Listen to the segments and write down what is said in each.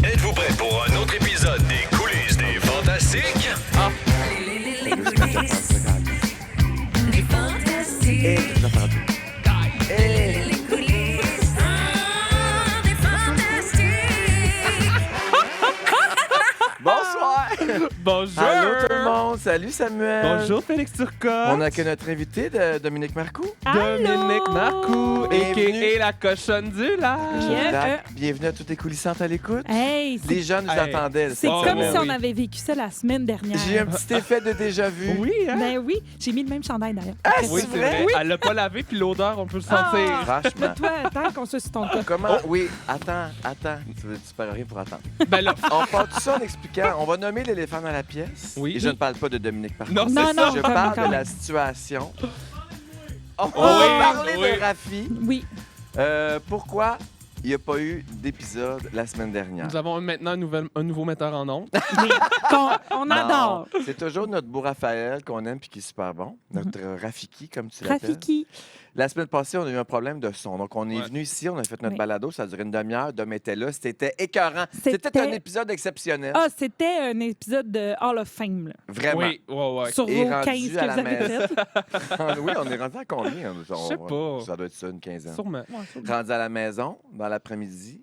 Êtes-vous prêts pour un autre épisode des coulisses des Fantastiques? Les coulisses des Fantastiques. Les coulisses des Fantastiques. Bonsoir! Bonjour! Allô tout le monde! Salut Samuel! Bonjour Félix Turcotte! On accueille notre invité, Dominique Marcoux. Dominique Marcoux, Bienvenue. a.k.a. la cochonne du lac. Bienvenue à toutes les coulissantes à l'écoute. Hey, Les gens nous Hey. attendaient. c'est Oh, comme oui. si on avait vécu ça la semaine dernière. J'ai un petit effet de déjà-vu. Oui, hein? Ben oui, j'ai mis le même chandail d'ailleurs. Ah, Oui, c'est c'est vrai? vrai. Elle l'a pas lavé, puis l'odeur, on peut le sentir. Ah. Franchement. Mais toi, attends qu'on soit sur ton cas. Comment? Oui, attends. Tu perds rien pour attendre. Ben là, On part tout ça en expliquant. On va nommer l'éléphant dans la pièce. Oui. Et je ne parle pas de Dominique Marcoux. non, Non, c'est non, ça. Je quand parle même. de la situation. On Oui, va parler oui. de Rafi. Oui, Pourquoi il n'y a pas eu d'épisode la semaine dernière? Nous avons maintenant un nouveau metteur en ondes. oui. On adore. Non, c'est toujours notre beau Raphaël qu'on aime puis qui est super bon. Notre Rafiki, comme tu l'appelles. Rafiki. La semaine passée, on a eu un problème de son. Donc, on est Ouais. venu ici, on a fait notre Oui. balado. Ça a duré une demi-heure. Dom était là. C'était écœurant. C'était un épisode exceptionnel. Ah, c'était un épisode de Hall of Fame, là. Vraiment. Oui, ouais. Sur Et vos rendu 15 à que la vous avez maison. fait. Oui, on est rendu à combien? Je sais pas. Ça doit être ça, une quinzaine. Sûrement. Rendu à la maison, dans l'après-midi,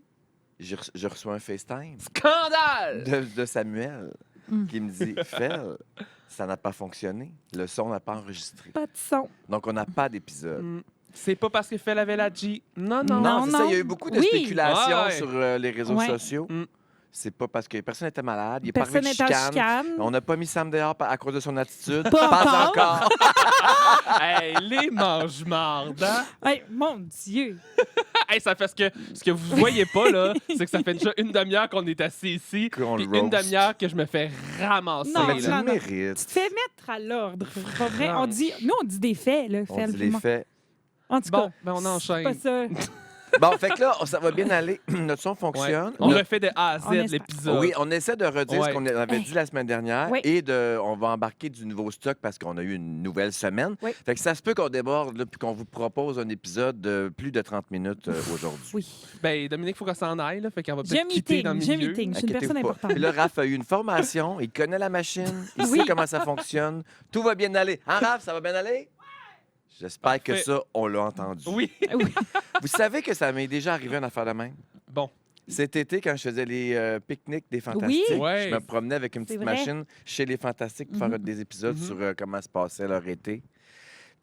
je reçois un FaceTime Scandale! de Samuel Mm. qui me dit « Fel, ça n'a pas fonctionné. Le son n'a pas enregistré. Pas de son. Donc, on n'a pas d'épisode. Mm. C'est pas parce que fait la la G. Non, non. Non, Non, c'est ça. non. Il y a eu beaucoup de Oui. spéculations Ouais. sur les réseaux Ouais. sociaux. Mm. C'est pas parce que personne n'était malade. Il est Personne pas n'est en arrivé de chicane. chicane. On n'a pas mis Sam dehors à cause de son attitude. Pas encore. Hey, les mange-mardes, hein? Hey, mon Dieu. Hey, ça fait ce que vous voyez pas, là, c'est que ça fait déjà une demi-heure qu'on est assis ici, Qu'on puis le une roast. demi-heure que je me fais ramasser. Non, Mais tu là. le non. mérites. Tu te fais mettre à l'ordre. Pas vrai. Nous, on dit des faits, là. On Fel, dit les moi. faits. En tout Bon, cas, ben on enchaîne. c'est pas ça. Bon, fait que là, ça va bien aller. Notre son Ouais. fonctionne. On Notre- refait de A à Z On espère. l'épisode. Oui, on essaie de redire ce Ouais. qu'on avait Hey. dit la semaine dernière Oui. et on va embarquer du nouveau stock parce qu'on a eu une nouvelle semaine. Oui. Fait que ça se peut qu'on déborde là, puis qu'on vous propose un épisode de plus de 30 minutes aujourd'hui. Oui. Ben, Dominique, il faut qu'elle s'en aille, là, fait qu'elle va J'ai un peut-être quitter dans le meeting. milieu. Je suis une Inquiétez-vous personne pas. importante. Puis là, Raph a eu une formation, il connaît la machine, il Oui. sait comment ça fonctionne. Tout va bien aller. Hein, Raph, ça va bien aller? J'espère que Parfait. ça, on l'a entendu. Oui. Oui. Vous savez que ça m'est déjà arrivé une affaire de même? Bon. Cet été, quand je faisais les pique-niques des Fantastiques, Oui. Ouais. je me promenais avec une C'est petite vrai. machine chez les Fantastiques pour faire des épisodes Mhm. sur comment se passait leur été.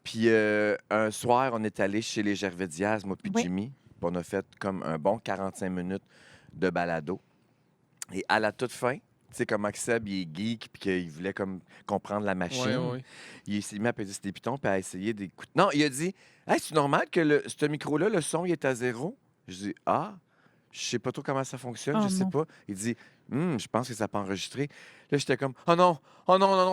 Puis un soir, on est allé chez les Gervais Diaz, moi puis Oui. Jimmy. Puis on a fait comme un bon 45 minutes de balado. Et à la toute fin, tu sais, comme Seb, il est geek, puis qu'il voulait comme comprendre la machine. Ouais. Il s'est mis à peser des pitons, puis à essayer d'écouter. Non, il a dit hey, c'est normal que ce micro-là, le son, il est à zéro. Je dis ah, je sais pas trop comment ça fonctionne, Oh je sais non. pas. Il dit je pense que ça peut enregistrer. Là, j'étais comme oh non,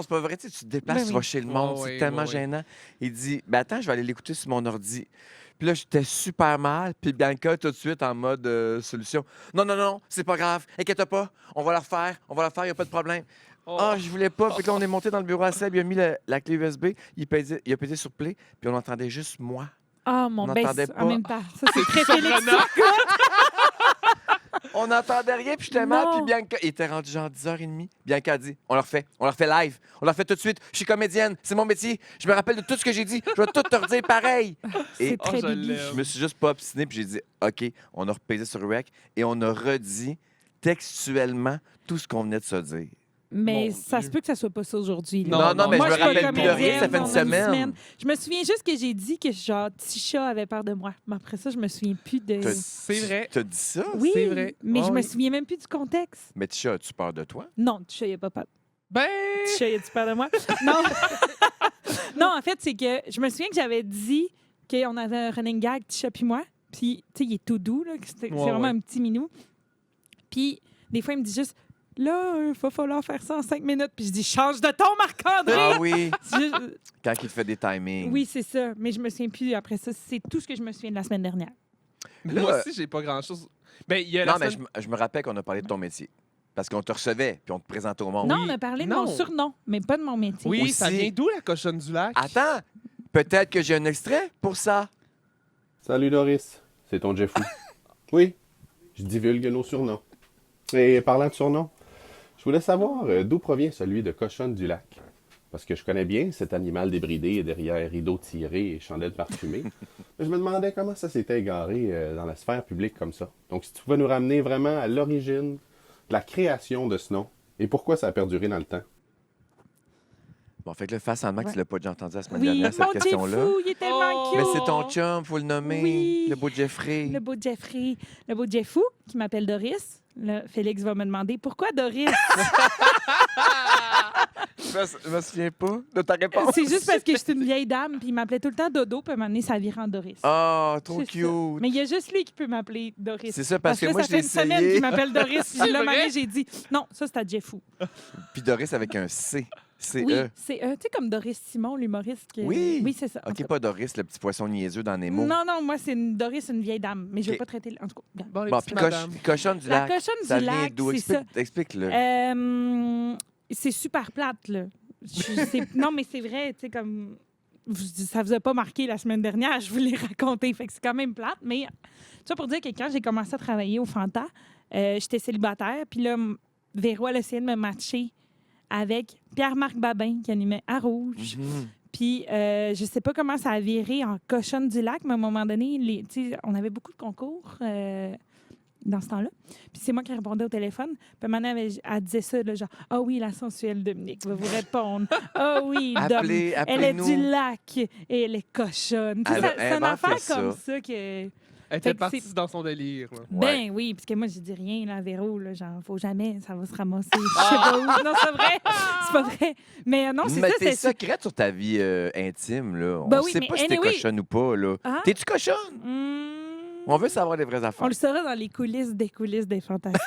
c'est pas vrai. Tu sais, tu te déplaces, Ben tu oui. vas chez le monde, Ouais, c'est ouais, tellement ouais. gênant. Il dit ben attends, je vais aller l'écouter sur mon ordi. Puis là, j'étais super mal. Puis Bianca, tout de suite, en mode solution. Non, c'est pas grave. Inquiète pas. On va la refaire. Il n'y a pas de problème. Oh. Ah, je voulais pas. Puis là, on est monté dans le bureau à Seb. Il a mis la clé USB. Il a pesé sur play. Puis on entendait juste moi. Ah, mon On ben, n'entendait en pas. même temps. Ça, c'est très Félix. Surprenant. On n'entendait rien. Puis j'étais mal. Non. Puis Bianca, il était rendu genre 10h30. Bianca a dit on le refait. On le refait live. On le refait tout de suite. Je suis comédienne. C'est mon métier. Je me rappelle de tout ce que j'ai dit. Je vais tout te redire pareil. Et C'est très je Bibi. l'aime. je me suis juste pas obstiné. Puis j'ai dit OK, on a repaisé sur Rec. Et on a redit textuellement tout ce qu'on venait de se dire. Mais Mon ça Dieu. se peut que ça soit pas ça aujourd'hui. là. Non, mais Moi, je me suis pas rappelle plus de rien. comédienne, Ça fait une on a semaine. Je me souviens juste que j'ai dit que genre Tisha avait peur de moi. Mais après ça, je me souviens plus de. C'est vrai. T'as dit ça? Oui, c'est vrai. mais Ah je me oui. souviens même plus du contexte. Mais Tisha, as-tu peur de toi? Non, Tisha, il a pas peur. Ben, Tisha, il a-tu peur de moi? Non. Non, en fait, c'est que je me souviens que j'avais dit qu'on avait un running gag, Tisha puis moi. Puis, tu sais, il est tout doux, là. C'est vraiment ouais. un petit minou. Puis, des fois, il me dit juste, là, il va falloir faire ça en 5 minutes. Puis je dis, change de ton, Marc-André! Ah oui, C'est juste- quand il te fait des timings. Oui, c'est ça. Mais je me souviens plus après ça. C'est tout ce que je me souviens de la semaine dernière. Là, moi aussi, j'ai pas grand-chose. Ben, il y a Non, la mais semaine- je me rappelle qu'on a parlé de ton métier. Parce qu'on te recevait, puis on te présentait au monde. Non, on a parlé de mon Non. surnom, mais pas de mon métier. Oui, Aussi- ça vient d'où, la cochonne du lac? Attends, peut-être que j'ai un extrait pour ça. Salut Doris, c'est ton Jeffrey. Oui, je divulgue nos surnoms. Et parlant de surnom, je voulais savoir d'où provient celui de cochonne du lac. Parce que je connais bien cet animal débridé derrière rideaux tirés et chandelles parfumées. Mais je me demandais comment ça s'était égaré dans la sphère publique comme ça. Donc, si tu pouvais nous ramener vraiment à l'origine de la création de ce nom et pourquoi ça a perduré dans le temps. Bon, fait que le face en max, tu l'as pas déjà entendu la semaine Oui, dernière, cette mon question-là. Jeffou, il est tellement Oh! cute. Mais c'est ton chum, faut le nommer. Oui. Le beau Jeffrey. Le beau Jeffrey. Le beau Jeffou, qui m'appelle Doris. Là, Félix va me demander pourquoi Doris? Je me souviens pas de ta réponse. C'est juste parce que je suis une vieille dame, puis il m'appelait tout le temps Dodo, puis à un moment donné, ça vire en Doris. Oh, trop C'est cute. ça. Mais il y a juste lui qui peut m'appeler Doris. C'est ça, parce que là, moi, ça je fait l'ai une semaine essayé. qu'il m'appelle Doris. Puis là, C'est un moment donné, vrai? j'ai dit non, ça, c'est à Jeffou. Puis Doris avec un C. C-E. Oui, c'est tu sais, comme Doris Simon, l'humoriste. Oui. Oui, c'est ça. En tout OK, cas. pas Doris, le petit poisson niaiseux dans Nemo. Non, non, moi, c'est une Doris, une vieille dame. Mais je ne OK. veux pas traiter. En tout cas, bien. Bon, les Bon, petites puis madames. cochonne du La lac. cochonne Ça du vient lac, d'où? c'est ça. Explique-le. C'est super plate, là. Non, mais c'est vrai, tu sais, comme. Ça vous a pas marqué la semaine dernière, je vous l'ai raconté. Fait que c'est quand même plate. Mais ça pour dire que quand j'ai commencé à travailler au Fanta, j'étais célibataire. Puis là, Véro, elle essayait de me matcher avec Pierre-Marc Babin, qui animait à Rouge. Mhm. Puis, je sais pas comment ça a viré en cochonne du lac, mais à un moment donné, tu sais, on avait beaucoup de concours dans ce temps-là. Puis c'est moi qui répondais au téléphone. Puis maintenant, elle disait ça, là, genre, « Ah oui, la sensuelle Dominique va vous répondre. Ah oui, Dom, elle est Appelez-nous. du lac et elle est cochonne. » Tu sais, Elle a c'est une inventé affaire ça. comme ça que... Elle Fait était que partie c'est- dans son délire. là. Ben oui, parce que moi, j'ai dit rien, là, à Véro, là, genre, faut jamais, ça va se ramasser. Je sais pas où. Non, c'est vrai. C'est pas vrai. Mais non, c'est Mais ça, t'es c'est ça. secrète sur ta vie intime, là. Ben On oui, sait mais pas si t'es anyway. cochonne ou pas, là. Ah? T'es-tu cochonne? On veut savoir les vraies On affaires. le saura dans les coulisses des Fantastiques.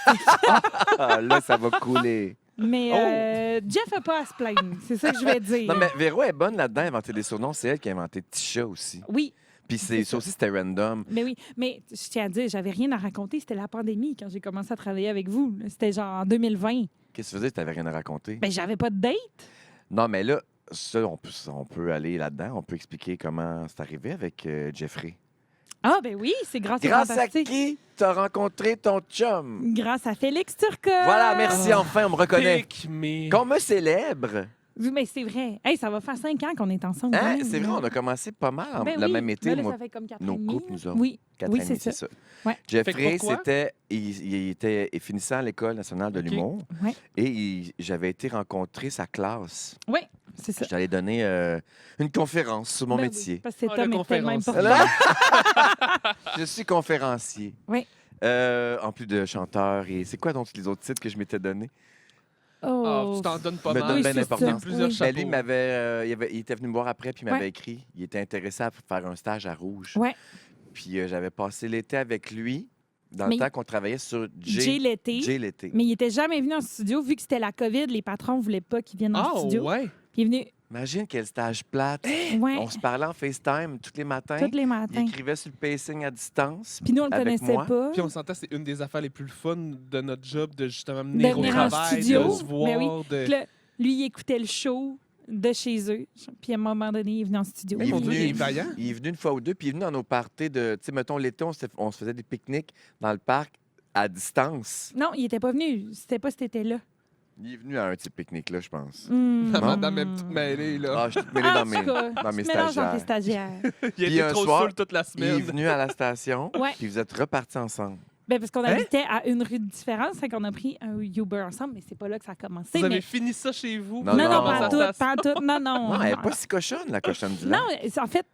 Ah, là, ça va couler. Mais Jeff n'a pas à se plaindre. C'est ça que je vais dire. Non, mais Véro est bonne là-dedans, à inventer des surnoms. C'est elle qui a inventé Tisha aussi. Oui, Puis ça aussi, c'était random. mais oui. Mais je tiens à dire, j'avais rien à raconter. C'était la pandémie quand j'ai commencé à travailler avec vous. C'était genre en 2020. Qu'est-ce que tu faisais? T'avais rien à raconter? Ben, j'avais pas de date. Non, mais là, ça, on peut aller là-dedans. On peut expliquer comment c'est arrivé avec Jeffrey. Ah, ben oui, c'est grâce aux Grâce à Fantastiques. qui t'as rencontré ton chum? Grâce à Félix Turcotte. Voilà, merci, enfin, on me reconnaît. Pique, mais... Qu'on me célèbre. Oui, mais c'est vrai. Hey, ça va faire 5 ans qu'on est ensemble. Hein? quand même. C'est vrai, on a commencé pas mal Ben le oui. même été, Ben là, moi. ça fait comme 4 nos ans et demi, couples, là. nous autres. Oui, 4 oui ans et c'est demi, ça. c'est ça. Ouais. Fait que Jeffrey, pourquoi? c'était... Il était finissant à l'École nationale de OK. l'humour. Ouais. Et j'avais été rencontrer sa classe. Oui, c'est ça. Je t'allais donner une conférence sur mon Ben oui, métier. parce que cet Ah, la homme est tellement conférence. important. Là, je suis conférencier. Oui. En plus de chanteur. Et c'est quoi donc les autres titres que je m'étais donnés? Ah, Oh. tu t'en donnes pas Me mal. donne Oui, bien c'est d'importance. ça. Plusieurs Oui. chapeaux. Ben, lui, il était venu me voir après, puis il m'avait Ouais. écrit. Il était intéressé à faire un stage à Rouge. Ouais. Puis j'avais passé l'été avec lui, dans Mais- le temps qu'on travaillait sur Jay l'été. Jay l'été. Mais il était jamais venu en studio. Vu que c'était la COVID, les patrons voulaient pas qu'il vienne en Ah, studio. ouais. Puis il est venu Imagine quel stage plate. ouais, On se parlait en FaceTime tous les matins. tous les Il matins. écrivait sur le pacing à distance. Puis nous, on le avec connaissait moi. pas. Puis on s'entend, c'est une des affaires les plus fun de notre job, de justement De venir au venir en travail, studio. de se voir. Ben oui. de... Puis là, lui, il écoutait le show de chez eux. Puis à un moment donné, il est venu en studio. Mais Il est mon Dieu, venu- il est vaillant. Il est venu une fois ou deux, puis il est venu dans nos parties de. Tu sais, mettons, l'été, on se faisait des pique-niques dans le parc à distance. Non, il était pas venu. C'était pas cet été-là. Il est venu à un petit pique-nique-là, je pense. La Hmm. madame est toute mêlée, là. Ah, je suis mêlé En dans tout mes, cas, dans mes tu te mélanges dans tes stagiaires. stagiaires. Il puis était un trop soir, saoul toute la Il est semaine. venu à la station, Ouais. puis vous êtes repartis ensemble. Ben, parce qu'on Hein? habitait à une rue de différence, fait qu'on a pris un Uber ensemble, mais c'est pas là que ça a commencé. Vous avez mais... fini ça chez vous? Non, Non, non, non, pas en tout, pas en tout. Non, non. Non, elle n'est pas si cochonne, la cochonne du lac. Non, c'est en fait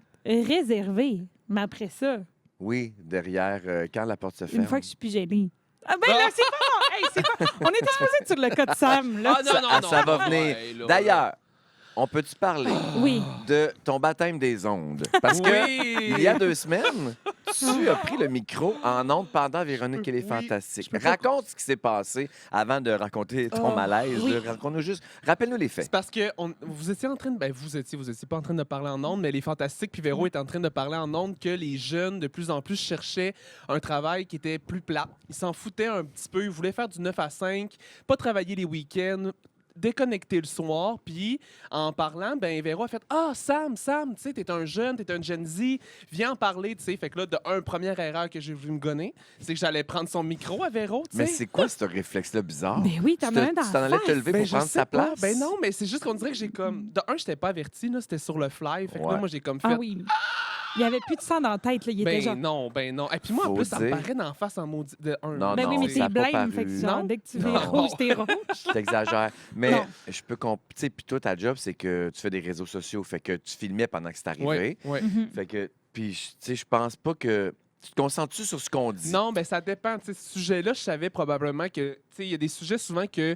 réservé. Mais après ça, Oui, derrière, quand la porte se ferme. une fois que je suis plus gênée. Ah ben là, c'est pas bon. Hey, c'est pas... On était supposé être sur le cas de Sam, là. Ah, non, non, non. ça va Ouais, venir. là. D'ailleurs, on peut-tu parler Oui. de ton baptême des ondes? Parce que Oui. il y a 2 semaines, tu as pris le micro en ondes pendant Véronique et les Oui. Fantastiques. Raconte ce qui s'est passé avant de raconter ton Oh, malaise. oui. là. Raconte-nous juste. Rappelle-nous les C'est faits. parce que vous étiez en train de... Ben, vous étiez pas en train de parler en ondes, mais les Fantastiques puis Véro étaient en train de parler en ondes que les jeunes, de plus en plus, cherchaient un travail qui était plus plat. Ils s'en foutaient un petit peu. Ils voulaient faire du 9 à 5, pas travailler les week-ends, déconnecté le soir, puis en parlant, ben Véro a fait « Ah, Sam, tu sais, t'es un jeune, t'es un Gen Z, viens en parler, tu sais. » Fait que là, première erreur que j'ai voulu me gonner, c'est que j'allais prendre son micro à Véro, tu sais. Mais c'est quoi ce réflexe-là bizarre? Ben oui, t'en as un dans Tu t'en la allais te face. lever Ben, pour je prendre sais sa pas. place? Ben non, mais c'est juste qu'on dirait que j'ai comme... De un, j'étais pas averti, là, c'était sur le fly. Fait que là, Ouais. moi, j'ai comme fait... Ah oui. Il n'y avait plus de sang dans la tête. Là. Il était genre... Ben non. Et puis moi, en Faut plus, ça me dire- paraît d'en face en maudit de un. Non, Ben oui, mais ça a t'es pas blême. Fait paru. que genre, Non. dès que tu Non. vis rouge, t'es rouge. T'exagères. Mais Non. je peux comprendre. Tu sais, puis toi, ta job, c'est que tu fais des réseaux sociaux. Fait que tu filmais pendant que c'est arrivé. Ouais. Mhm. Fait que, puis, tu sais, je pense pas que. Tu te concentres-tu sur ce qu'on dit? Non, ben ça dépend. Tu sais, ce sujet-là, je savais probablement que... Tu sais, il y a des sujets souvent que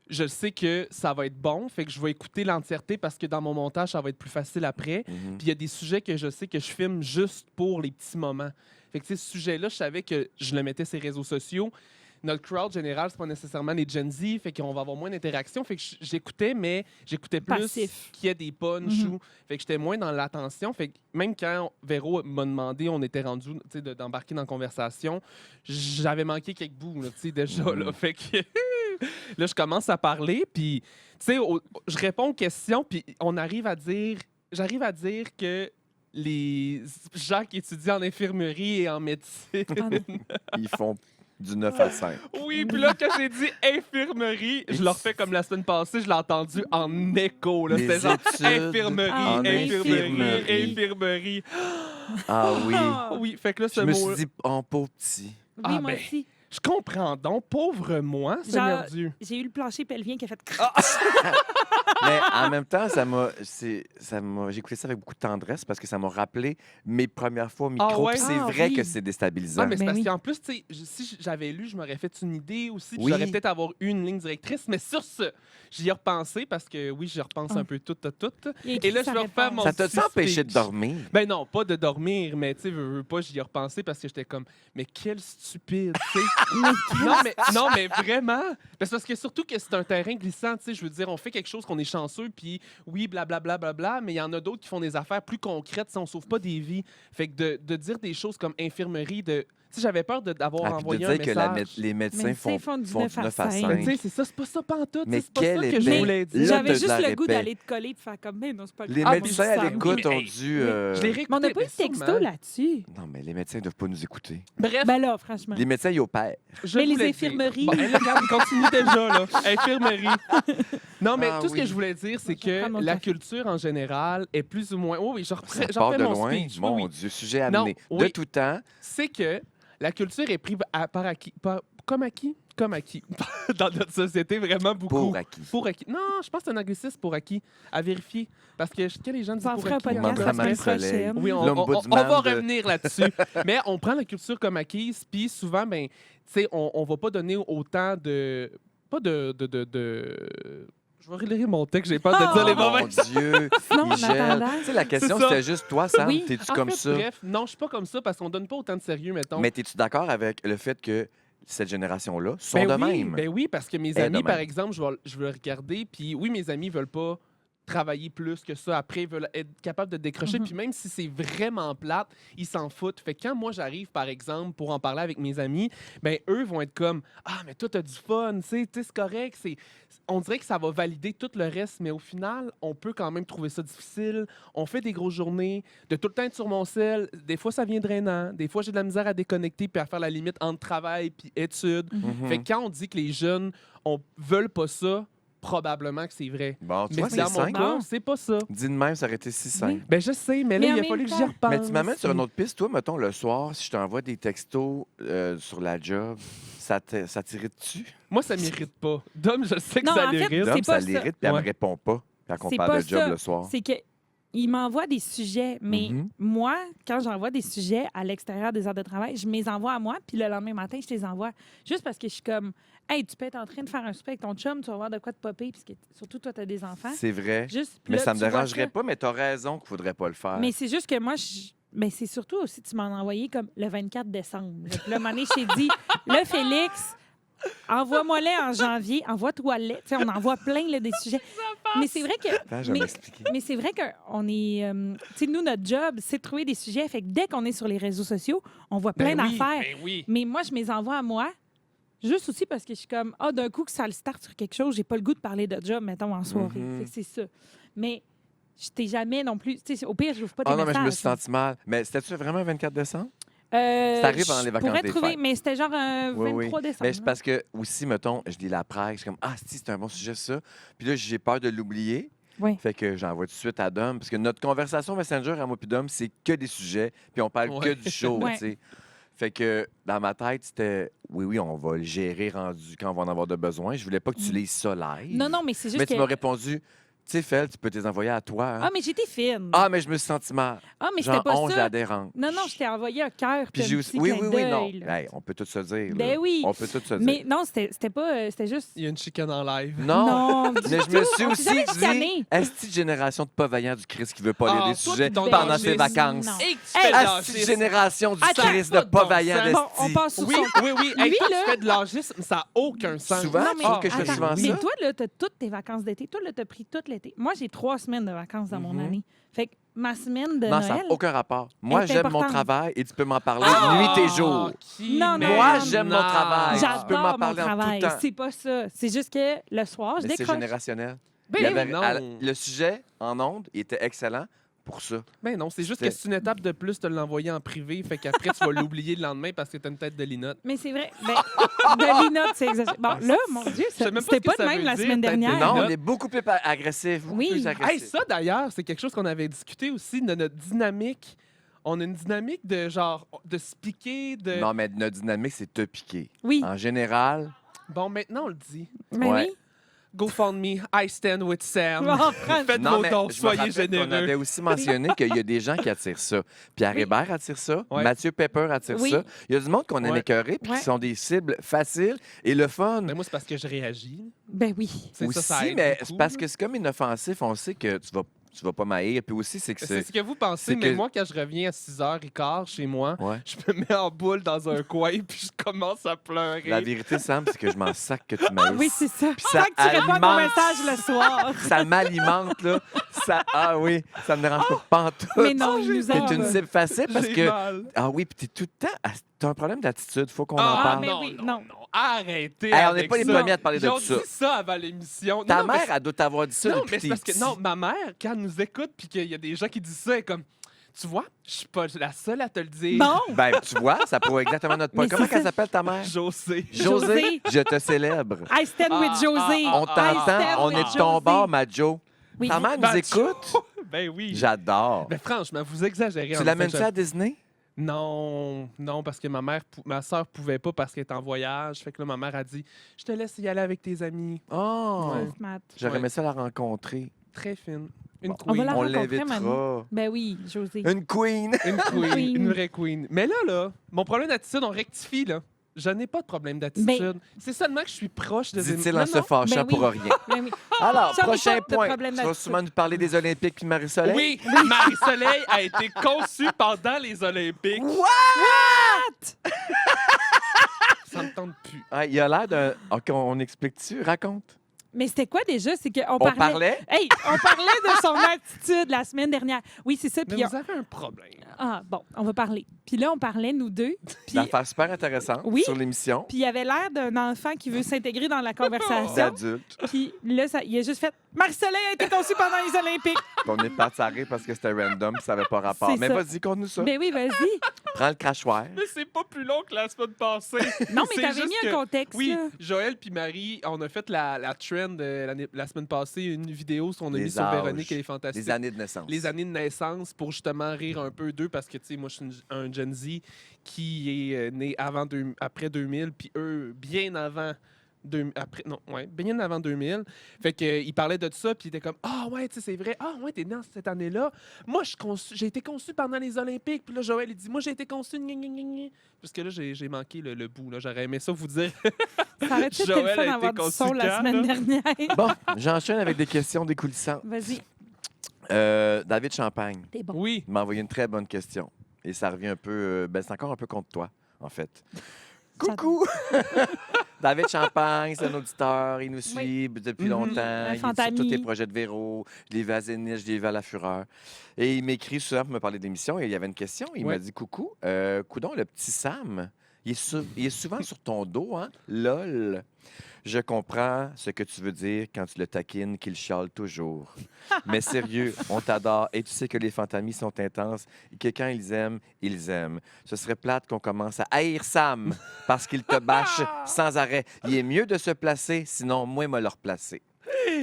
je sais que ça va être bon, fait que je vais écouter l'entièreté parce que dans mon montage, ça va être plus facile après. Mhm. Puis il y a des sujets que je sais que je filme juste pour les petits moments. Fait que tu sais, ce sujet-là, je savais que je le mettais sur les réseaux sociaux. Notre crowd général, c'est pas nécessairement les Gen Z, fait qu'on va avoir moins d'interaction. Fait que j'écoutais, mais j'écoutais plus Passif. qu'il y ait des punchs ou... Fait que j'étais moins dans l'attention. Fait que même quand Véro m'a demandé, on était rendu d'embarquer dans la conversation, j'avais manqué quelques bouts, là, tu sais, déjà. Là. Fait que là, je commence à parler, puis tu sais, je réponds aux questions, puis j'arrive à dire que les gens qui étudient en infirmerie et en médecine... Ils font du 9 à 5. Oui, puis là, quand j'ai dit infirmerie, je le refais comme la semaine passée, je l'ai entendu en écho. Les C'était genre études infirmerie, en infirmerie. infirmerie. Ah oui. Oui, fait que là, ce Je me mot. suis dit, en pauvre petit. Oui, Ah, moi ben. aussi. Je comprends donc, pauvre moi, Seigneur Genre- Dieu. J'ai eu le plancher pelvien qui a fait... Mais en même temps, j'ai écouté ça avec beaucoup de tendresse parce que ça m'a rappelé mes premières fois au micro. Ah ouais? Puis c'est Ah vrai oui. que c'est déstabilisant. Ah, mais c'est Ben parce oui. qu'en plus, tu sais, si j'avais lu, je m'aurais fait une idée aussi. Puis Oui. j'aurais peut-être avoir eu une ligne directrice. Mais sur ce, j'y ai repensé parce que oui, j'y repense Ah. un peu tout. Il a écrit Et là, sa je vais refaire réponse. mon Ça t'a-tu petit empêché de speech. dormir? Ben non, pas de dormir, mais tu sais, veux pas, j'y ai repensé parce que j'étais comme, mais quel stupide, tu sais. non, mais vraiment. C'est parce que surtout que c'est un terrain glissant, tu sais, je veux dire, on fait quelque chose qu'on est chanceux, puis oui, blablabla, mais il y en a d'autres qui font des affaires plus concrètes, si on sauve pas des vies. Fait que de dire des choses comme infirmerie, tu sais, j'avais peur d'avoir Ah, puis de envoyé dire un que message. les médecins Médecins font du du 9 à 5. Ben, tu sais, c'est ça, c'est pas ça pantoute, Mais c'est pas ça quelle que je épée. voulais Là, dire. J'avais te juste la le goût répète. d'aller te coller et de faire comme, mais non, c'est pas le Les cas. médecins à Sam. l'écoute Oui, ont mais- dû. Je l'ai réécouté. Mais on n'a pas eu de mais texto sûrement. là-dessus. Non, mais les médecins ne doivent pas nous écouter. Bref, Ben là, franchement. Les médecins, ils opèrent. je Mais les voulais dire- infirmeries- Bon, hey, là, regarde, il continue déjà, là. Infirmerie. Non, mais Ah tout ce que oui. je voulais dire, c'est Je vais que prendre mon la café. culture en général est plus ou moins. Oh oui, Ça j'en part fais de mon loin. speech. Oui, Mon oui. Dieu, sujet Non, amené. De oui. tout temps. C'est que la culture est prise par acquis. Comme acquis? Comme acquis. Dans notre société, vraiment beaucoup. Pour acquis. Pour acquis. Non, je pense que c'est un anglicisme pour acquis. À vérifier. Parce que quand les gens disent On pour fera un acquis, podcast Demandera la à semaine Marie-Soleil. prochaine. oui, on L'ombudsman va de- revenir là-dessus. Mais on prend la culture comme acquise, puis souvent, ben, tu sais, on va pas donner autant de... Pas de... Je vais relire mon texte, j'ai peur de dire les Oh, mauvais. mon Dieu. Sinon, en il gèle. attendant... Tu sais, la question, C'est ça. c'était juste toi, Sam. Oui. T'es-tu En comme fait, ça? Bref, non, je suis pas comme ça parce qu'on donne pas autant de sérieux, mettons. Mais es-tu d'accord avec le fait que cette génération-là sont Ben de oui, même? Ben oui, parce que mes Elle amis, de par même. exemple, je vais regarder, puis oui, mes amis veulent pas travailler plus que ça. Après, ils veulent être capables de décrocher. Mhm. Puis même si c'est vraiment plate, ils s'en foutent. Fait que quand moi, j'arrive, par exemple, pour en parler avec mes amis, ben eux vont être comme « Ah, mais toi, t'as du fun, tu sais, c'est correct. » On dirait que ça va valider tout le reste, mais au final, on peut quand même trouver ça difficile. On fait des grosses journées, de tout le temps être sur mon sel. Des fois, ça vient drainant. Des fois, j'ai de la misère à déconnecter puis à faire la limite entre travail puis études. Mhm. Fait que quand on dit que les jeunes veulent pas ça, probablement que c'est vrai. Bon, tu Mais vois, c'est c'est dans mon simple. cas, c'est pas ça. Dit de même, ça aurait été si simple. Ben je sais, mais là, Mais en il a même fallu que j'y temps- repense. Mais tu m'amènes sur une autre piste. Toi, mettons, le soir, si je t'envoie des textos sur la job, ça t'irrite dessus? Moi, ça m'irrite pas. Dom, je sais que Non, ça en fait, l'irrite. C'est Dom, ça pas ça. l'irrite, puis elle Ouais. me répond pas quand on C'est parle pas de job ça. le soir. C'est que il m'envoie des sujets, mais Mhm. moi, quand j'envoie des sujets à l'extérieur des heures de travail, je me les envoie à moi, puis le lendemain matin, je les envoie. Juste parce que je suis comme, hey, tu peux être en train de faire un souper avec ton chum, tu vas voir de quoi te popper, parce que surtout toi, tu as des enfants. C'est vrai. Juste, puis Mais là, ça me tu vois dérangerait ça. pas, mais t'as raison qu'il faudrait pas le faire. Mais c'est juste que moi, mais c'est surtout aussi, tu m'en as envoyé comme le 24 décembre. Puis là, à un moment donné, je t'ai dit, là, Félix, envoie-moi-les en janvier, envoie-toi-les. Tu sais, on envoie plein là, des sujets. Mais c'est vrai que. Attends, je vais mais- m'expliquer. Mais c'est vrai qu'on est. Tu sais, nous, notre job, c'est de trouver des sujets. Fait que dès qu'on est sur les réseaux sociaux, on voit plein Ben oui, d'affaires. ben oui. Mais moi, je me les envoie à moi. Juste aussi parce que je suis comme, d'un coup que ça le start sur quelque chose, j'ai pas le goût de parler de job, mettons, en soirée. Mhm. Fait que c'est ça. Mais je t'ai jamais non plus. Tu sais, au pire, je n'ouvre pas tes Ah non, mais messages. je me suis senti mal. Mais c'était-tu vraiment le 24 décembre? Ça arrive pendant les vacances des fêtes. mais c'était genre un Oui, 23 oui. décembre. Mais c'est parce que, aussi, mettons, je lis la presse, je suis comme, si, c'est un bon sujet, ça. Puis là, j'ai peur de l'oublier. Oui. Fait que j'envoie tout de suite à Dom. Parce que notre conversation Messenger à moi puis Dom, c'est que des sujets. Puis on parle que Ouais. du show, Ouais. tu sais. Fait que dans ma tête, c'était, oui, on va le gérer rendu quand on va en avoir de besoin. Je voulais pas que tu lises ça live. Non, mais c'est juste Mais que... tu m'as répondu, tu sais, Fel, tu peux te les envoyer à toi. Hein? Ah, mais j'étais fine. Mais je me suis senti mal. Mais c'était Genre, pas 11 ça. la dérange. Non, je t'ai envoyé un cœur. Puis Puis j'ai un aussi. petit Oui, clin non. d'œil, là. Hey, on peut tout se dire. Ben là. oui. On peut tout se dire. Mais non, c'était pas... c'était juste... Il y a une chicane en live. Non. du Mais je tout. me suis On s'est jamais aussi chicané. dit, est-ce une génération de pas vaillants du Christ qui veut pas lire Ah, des toi, sujets puis ton pendant lâchisme. ses vacances? Non. Et que tu fais de Est-ce une l'âgisme. génération du Attends, Christ de pas de pas bon vaillants sens. Bon, on passe sur Oui, son... oui. Hey, Lui, toi, là- tu fais de l'âgisme, ça n'a aucun sens. Souvent, Non, tu mais trouves que je fais attends, souvent mais ça? toi, là, t'as toutes tes vacances d'été. Toi, là, t'as pris tout l'été. Moi, j'ai 3 semaines de vacances dans mon année. Fait que ma semaine de Non, ça n'a Noël... aucun rapport. Moi, est j'aime mon importante. travail et tu peux m'en parler Ah, nuit et jour. qui Non, non, Moi, non, j'aime mon travail. Tu peux m'en J'adore mon parler en tout travail. temps. C'est pas ça. C'est juste que le soir, je Mais c'est décroche. générationnel. Ben Il y avait- non. le sujet en ondes il était excellent pour ça. Ben non, c'est juste que C'était- c'est une étape de plus de l'envoyer en privé, fait qu'après, tu vas l'oublier le lendemain parce que t'as une tête de linotte. Mais c'est vrai. Ben, de l'inote, c'est exagéré. Bon, là, mon Dieu, Je sais même pas c'était ce que pas de ça même veut la dire, semaine tête de dernière. Non, Note. on est beaucoup plus agressif. Beaucoup Oui. plus Hey, agressif. ça d'ailleurs, c'est quelque chose qu'on avait discuté aussi de notre dynamique. On a une dynamique de genre, de se piquer, de... Non, mais notre dynamique, c'est te piquer. Oui. En général, Bon, maintenant, on le dit. Ben Ouais. oui. GoFundMe, I stand with Sam. Bon, Fran- Faites non, vos mais dons, je me soyez rappelle qu'on généreux. avait aussi mentionné qu'il y a des gens qui attirent ça. Pierre Oui. Hébert attire ça. Ouais. Mathieu Pepper attire Oui. ça. Il y a du monde qu'on aime Ouais. écœurer puis Ouais. qui sont des cibles faciles et le fun. Mais moi, c'est parce que je réagis. Ben oui. C'est Aussi, ça aide mais beaucoup, c'est parce là. que c'est comme inoffensif. On sait que tu vas pas m'haïr. Puis aussi, c'est que C'est c'est... ce que vous pensez, c'est mais que- moi, quand je reviens à 6h15 chez moi, Ouais. je me mets en boule dans un coin puis je commence à pleurer. La vérité, Sam, c'est que je m'en sac que tu m'haïsses. Oui, c'est ça. Puis ça Fait que tu réponds à mon alimente- message le soir. Ça m'alimente, là. Oui, ça me dérange pas pantoute. Mais non, il nous T'es aime. une cible facile parce J'ai que... mal. Ah oui, puis t'es tout le temps... T'as un problème d'attitude, faut qu'on en Ah, parle. mais non, oui, non, non. non. Arrêtez Hey, on avec n'est pas les ça. premiers à te parler de Ils ont ça. dit ça avant l'émission. Ta Non, non, mais mère, elle doit t'avoir dit ça Non, depuis mais c'est que parce t'es que non, petit. ma mère, quand elle nous écoute puis qu'il y a des gens qui disent ça, elle est comme, tu vois, je suis pas la seule à te le dire. Bon, Ben, tu vois, ça pourrait exactement notre point. Mais Comment c'est qu'elle ça. s'appelle, ta mère? José. José. Je te célèbre. I stand with José. On t'entend, stand on with est de ton José. bord, ma Jo. Oui. Ta mère nous Ben, écoute? Ben oui. J'adore. Mais franchement, vous exagérez. en Tu l'amènes-tu disant à Disney? Non, non, parce que ma soeur pouvait pas parce qu'elle est en voyage. Fait que là, ma mère a dit, je te laisse y aller avec tes amis. Oh! Ouais. Smart. J'aurais Ouais. aimé ça la rencontrer. Très fine. Une Bon. On va queen. la On rencontrer, l'invitera. Manu. Ben oui, José. Une queen! Une queen. Queen. Une vraie queen. Mais là, mon problème d'attitude, on rectifie, là. Je n'ai pas de problème d'attitude. C'est seulement que je suis proche de... Dit-il Non, en se non. fâchant Ben oui. pour rien. Ben oui. Alors, J'en ai prochain pas de point. problème Tu vas d'attitude. souvent nous parler des Olympiques puis Marie-Soleil? Oui, Marie-Soleil a été conçue pendant les Olympiques. Ça me tente plus. Ah, il a l'air d'un... OK, on explique-tu? Raconte. Mais c'était quoi déjà? C'est qu'on On parlait... parlait? Hey, on parlait de son attitude la semaine dernière. Oui, c'est ça. Mais Puis vous avez un problème. Ah, bon, on va parler. Puis là, on parlait, nous deux. Puis D'affaires super intéressantes Oui. sur l'émission. puis il avait l'air d'un enfant qui veut s'intégrer dans la conversation. D'adulte. Puis là, il a juste fait « Marie-Soleil a été conçue pendant les Olympiques. Puis on est parti à rire parce que c'était random puis ça n'avait pas rapport. C'est Mais ça. vas-y, conte-nous ça. » Ben oui, vas-y. Prends le crachoir. Mais c'est pas plus long que la semaine passée. Non, mais C'est t'avais juste mis un que- contexte. Oui, là. Joël puis Marie, on a fait la trend la semaine passée, une vidéo qu'on a Les mis sur âges, Véronique et les Fantastiques. Les années de naissance. Les années de naissance pour justement rire un peu d'eux parce que, tu sais, moi, je suis un Gen Z qui est né après 2000, puis eux, bien avant. Bien avant 2000. Fait qu'il parlait de ça, puis il était comme ah ouais, tu sais, c'est vrai. Ah ouais, t'es né cette année-là. Moi, j'ai été conçu pendant les Olympiques. Puis là, Joël, il dit moi, j'ai été conçu. Gna, gna, gna, gna. Parce que là, j'ai manqué le bout. Là. J'aurais aimé ça vous dire. Ça aurait été le Joël fun a d'avoir été du son la conçu semaine quand, dernière. Bon, j'enchaîne avec des questions découlissantes. Vas-y, David Champagne t'es bon. Oui. m'a envoyé une très bonne question. Et ça revient un peu... c'est encore un peu contre toi, en fait. Coucou! David Champagne, c'est un auditeur. Il nous suit depuis Mhm. longtemps. Un Il est sur fantami. tous tes projets de Véro. Je l'ai vu à Zénith, je l'ai vu à La Fureur. Et il m'écrit souvent pour me parler d'émission. Et il y avait une question. Il Ouais. m'a dit coucou. Coudon, le petit Sam, il est souvent sur ton dos, hein? Lol. Je comprends ce que tu veux dire quand tu le taquines qu'il chiale toujours. Mais sérieux, on t'adore et tu sais que les fantamis sont intenses et que quand ils aiment, ils aiment. Ce serait plate qu'on commence à haïr Sam parce qu'il te bâche sans arrêt. Il est mieux de se placer, sinon moi, il m'a le replacer.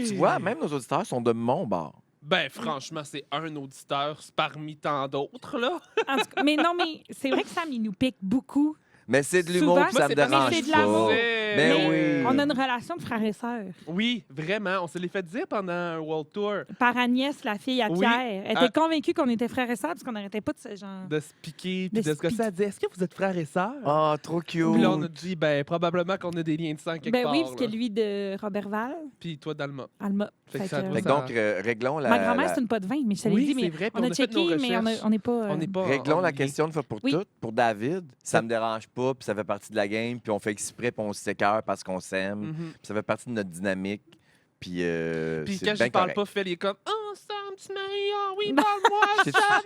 Tu vois, même nos auditeurs sont de mon bord. Ben, franchement, c'est un auditeur parmi tant d'autres, là. En tout cas, mais non, mais c'est vrai que Sam, il nous pique beaucoup. Mais c'est de l'humour, Souvent, puis ça me c'est pas- dérange mais c'est de pas. l'amour. Mais oui. On a une relation de frère et sœur. Oui, vraiment. On se l'est fait dire pendant un World Tour Par Agnès, la fille à Oui. Pierre. Elle Ah. était convaincue qu'on était frères et sœurs parce qu'on n'arrêtait pas de ce genre. de se piquer puis De de se se gosser. Elle dit Est-ce que vous êtes frères et sœurs Ah, trop cute. Puis là, on a dit ben, probablement qu'on a des liens de sang quelque Ben part. oui, parce que là. lui de Robert Val, Puis toi, Dalma. Alma. Fait que Fait ça que, doit- Fait que donc, réglons la... ma grand-mère, la- c'est une pas de vin, mais je te l'ai Oui, dit, c'est mais vrai, puis on on a a fait nos checké, mais recherches. on n'est pas. On n'est pas. Réglons la ennuyés. question une fois pour Oui. toutes. Pour David, ça me dérange pas, puis ça fait partie de la game, puis on fait exprès, puis on se s'écœure parce qu'on s'aime, Mhm. puis ça fait partie de notre dynamique. Puis, Puis c'est quand bien je parle correct. pas, Phil, il est comme Oh, Sam, tu m'as oui, Non. parle-moi, Je t'ai-tu- Sam.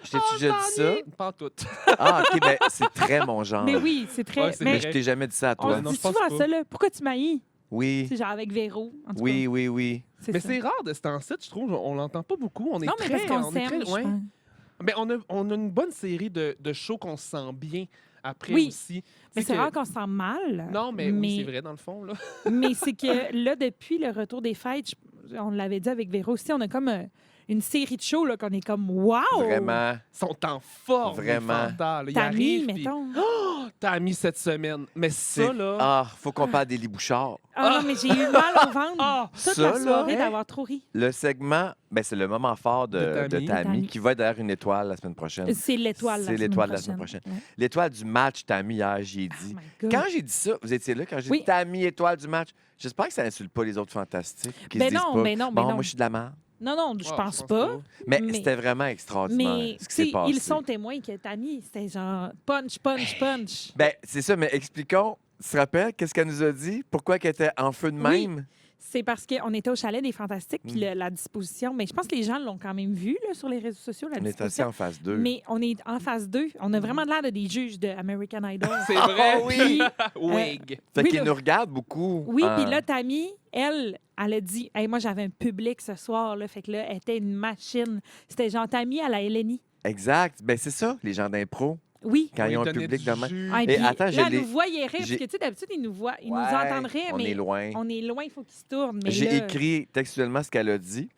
Je t'ai-tu déjà dit ça? Pas tout. Ah, OK, ben c'est très mon genre. Mais oui, c'est très. Ouais, c'est Mais mais je t'ai jamais dit ça à on toi. se non, dit je pense souvent pas. ça, là. Pourquoi tu m'haïs? Oui, C'est genre avec Véro. En tout oui, oui, oui. cas, Mais ça. c'est rare de ce temps-ci, je trouve. On l'entend pas beaucoup. On est Non, mais très. parce qu'on on est s'aime. très- je ouais. pense. Mais on a une bonne série de shows qu'on se sent bien après Oui. aussi. Mais Tu sais c'est que- rare qu'on se sent mal. Non, mais oui, c'est vrai, dans le fond. Là. Mais c'est que là, depuis le retour des fêtes, on l'avait dit avec Véro aussi, on a comme une série de shows là, qu'on est comme wow! Vraiment. Ils sont en forme, Vraiment. les fantas, là. Ils T'as mis, arrivent, puis mettons. t'as mis cette semaine. Mais ça, là... Ah, faut qu'on parle d'Élie Bouchard. Ah non, mais j'ai eu mal au ventre Ah, toute ça, la là, soirée hein? d'avoir trop ri. Le segment, ben, c'est le moment fort De de Tammy. Tammy, qui va être d'ailleurs une étoile la semaine prochaine. C'est l'étoile. C'est l'étoile la semaine prochaine. Ouais. L'étoile du match, Tammy, hier, j'ai Oh dit. my God. Quand j'ai dit ça, vous étiez là, quand j'ai Oui. dit Tammy, étoile du match, j'espère que ça n'insulte pas les autres fantastiques. Qui Ben se disent non, pas, ben non, bon, ben non. moi, je suis de la merde. Non, je Ah, pense pas. Mais, Mais- c'était vraiment extraordinaire Mais ce qui tu s'est sais, passé. ils sont témoins que Tammy, c'était genre punch, punch, punch. Ben, c'est ça, mais expliquons. Tu te rappelles qu'est-ce qu'elle nous a dit? Pourquoi qu'elle était en feu de Oui. même? C'est parce qu'on était au chalet des Fantastiques, puis Mm. la disposition. Mais je pense que les gens l'ont quand même vu là, sur les réseaux sociaux, la On est assis disposition. en phase 2. Mais on est en phase 2. On a vraiment l'air de des juges de American Idol. C'est vrai. Ah oui! Wig. Fait oui, qu'ils là- nous regardent beaucoup. Oui, Ah. puis là, Tammy, elle a dit hey, moi, j'avais un public ce soir. Là, fait que là, elle était une machine. C'était genre Tammy à la Eleni. Exact. Ben, c'est ça, les gens d'impro, Oui. quand ils ont un donnait public du de même. jus. Ah, Et puis attends, je là, l'ai- elle nous voyait rire, parce j'ai- que, tu sais, d'habitude, ils nous Ouais, entendraient, on mais est loin. on est loin, il faut qu'ils se tournent. Mais J'ai là, écrit textuellement ce qu'elle a dit.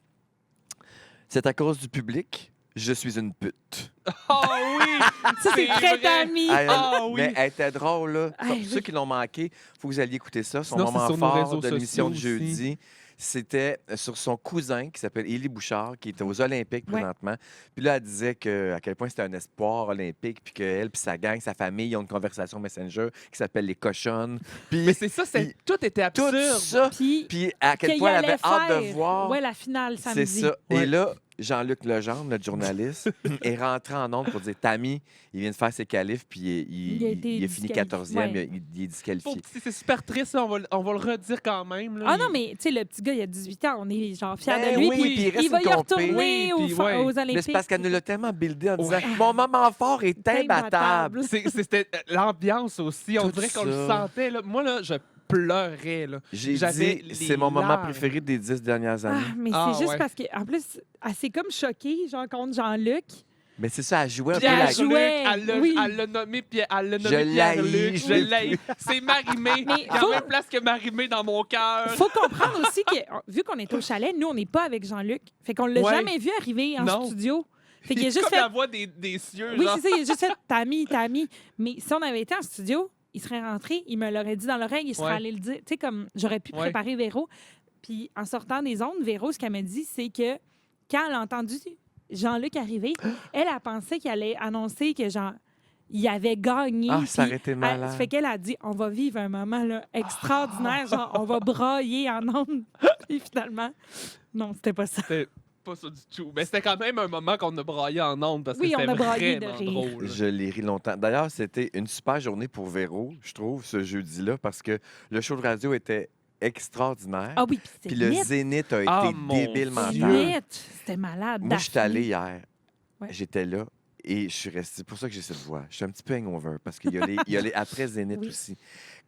C'est à cause du public, je suis une pute. Ah oui! ça, c'est très vrai. Tammy. Ah oui. Mais elle était drôle, là. Ah, Pour oui. ceux qui l'ont manqué, il faut que vous alliez écouter ça. Son Sinon, c'est moment sur nos fort réseaux de l'émission de sociaux aussi. jeudi, c'était sur son cousin qui s'appelle Élie Bouchard, qui est aux Olympiques Ouais. présentement. Puis là, elle disait à quel point c'était un espoir olympique, puis qu'elle puis sa gang, sa famille, ils ont une conversation Messenger qui s'appelle Les Cochonnes. Puis Mais c'est ça, Puis- tout était tout absurde. ça. Puis, Puis à quel qu'il point elle allait avait hâte de faire, voir. ouais, la finale C'est samedi. ça. Ouais. Et là, Jean-Luc Legendre, notre journaliste, est rentré en ondes pour dire Tammy, il vient de faire ses qualifs, puis Il a été il a fini disqualifié. 14e, Ouais. il est disqualifié. C'est super triste, ça, on va le redire quand même. Là. Ah non, mais tu sais, le petit gars, il a 18 ans, on est genre fiers Ben de lui. oui, puis puis il reste il va une y compé. retourner Oui, puis ouais. aux Mais Olympiques. c'est parce qu'elle nous l'a tellement buildé en disant Ouais. Mon moment fort est imbattable. C'était l'ambiance aussi. On Tout dirait qu'on le ça. sentait. Là. Moi, là, je pleurais. Là. J'ai J'avais dit les c'est mon moment larmes. préféré des 10 dernières années. Ah, mais Ah, c'est juste ouais. parce qu'en plus, elle s'est comme choquée, genre contre Jean-Luc. Mais c'est ça, elle jouait un Puis peu la... elle jouait, oui. Elle l'a nommé, puis elle l'a Je nommé Pierre-Luc. l'haïs, Je l'ai. C'est Marimé. Mais Il y a faut- même place que Marimé dans mon cœur. Faut comprendre aussi que, vu qu'on est au chalet, nous, on n'est pas avec Jean-Luc. Fait qu'on l'a Ouais. jamais vu arriver en Non. studio. Fait qu'il Il a est juste comme fait. la voix des cieux. Oui, genre. c'est ça, il a juste fait Tammy. Mais si on avait été en studio, il serait rentré, il me l'aurait dit dans l'oreille, il serait Ouais. allé le dire. Tu sais, comme j'aurais pu Ouais. préparer Véro. Puis en sortant des ondes, Véro, ce qu'elle m'a dit, c'est que quand elle a entendu Jean-Luc arriver, elle a pensé qu'il allait annoncer que genre, il avait gagné. Ah, ça puis aurait été elle- malade. Ça fait qu'elle a dit on va vivre un moment là, extraordinaire, genre on va brailler en ondes. Puis finalement, non, c'était pas ça. C'était pas ça du tout. Mais c'était quand même un moment qu'on a braillé en ondes parce que Oui, on c'était a braillé de vraiment rire. drôle. Je l'ai ri longtemps. D'ailleurs, c'était une super journée pour Véro, je trouve, ce jeudi-là, parce que le show de radio était extraordinaire. Ah oui, Puis le limite. Zénith a Ah, été mon débile Dieu. mental. Limite. C'était malade. Moi, je suis allé hier. Ouais. J'étais là. Et je suis resté. C'est pour ça que j'ai cette voix. Je suis un petit peu hangover parce qu'il y a les après Zénith Oui. aussi.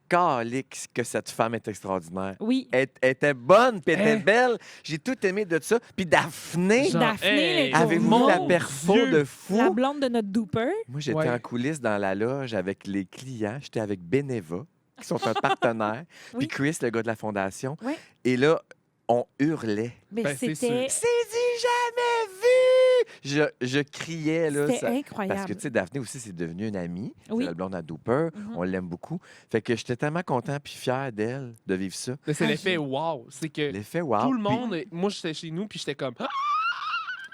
Calix, que cette femme est extraordinaire. Oui. Elle était bonne, puis elle était Hein? belle. J'ai tout aimé de ça. Puis Daphné, Genre, Daphné, hey, les avez-vous journaux, la perfo Dieu. de fou? La blonde de notre duper. Moi, j'étais Ouais. en coulisses dans la loge avec les clients. J'étais avec Beneva, qui sont un partenaire. Oui. Puis Chris, le gars de la fondation. Oui. Et là, on hurlait. Mais Ben, c'est c'était C'est du jamais vu! Je criais, là. c'était ça- incroyable. Parce que, tu sais, Daphné aussi, c'est devenu une amie. Oui. C'est la blonde à Dooper. Mhm. On l'aime beaucoup. Fait que j'étais tellement content puis fier d'elle de vivre ça. Mais c'est Ah, l'effet wow. C'est que L'effet wow. tout le Puis monde, moi, j'étais chez nous, puis j'étais comme. Ah,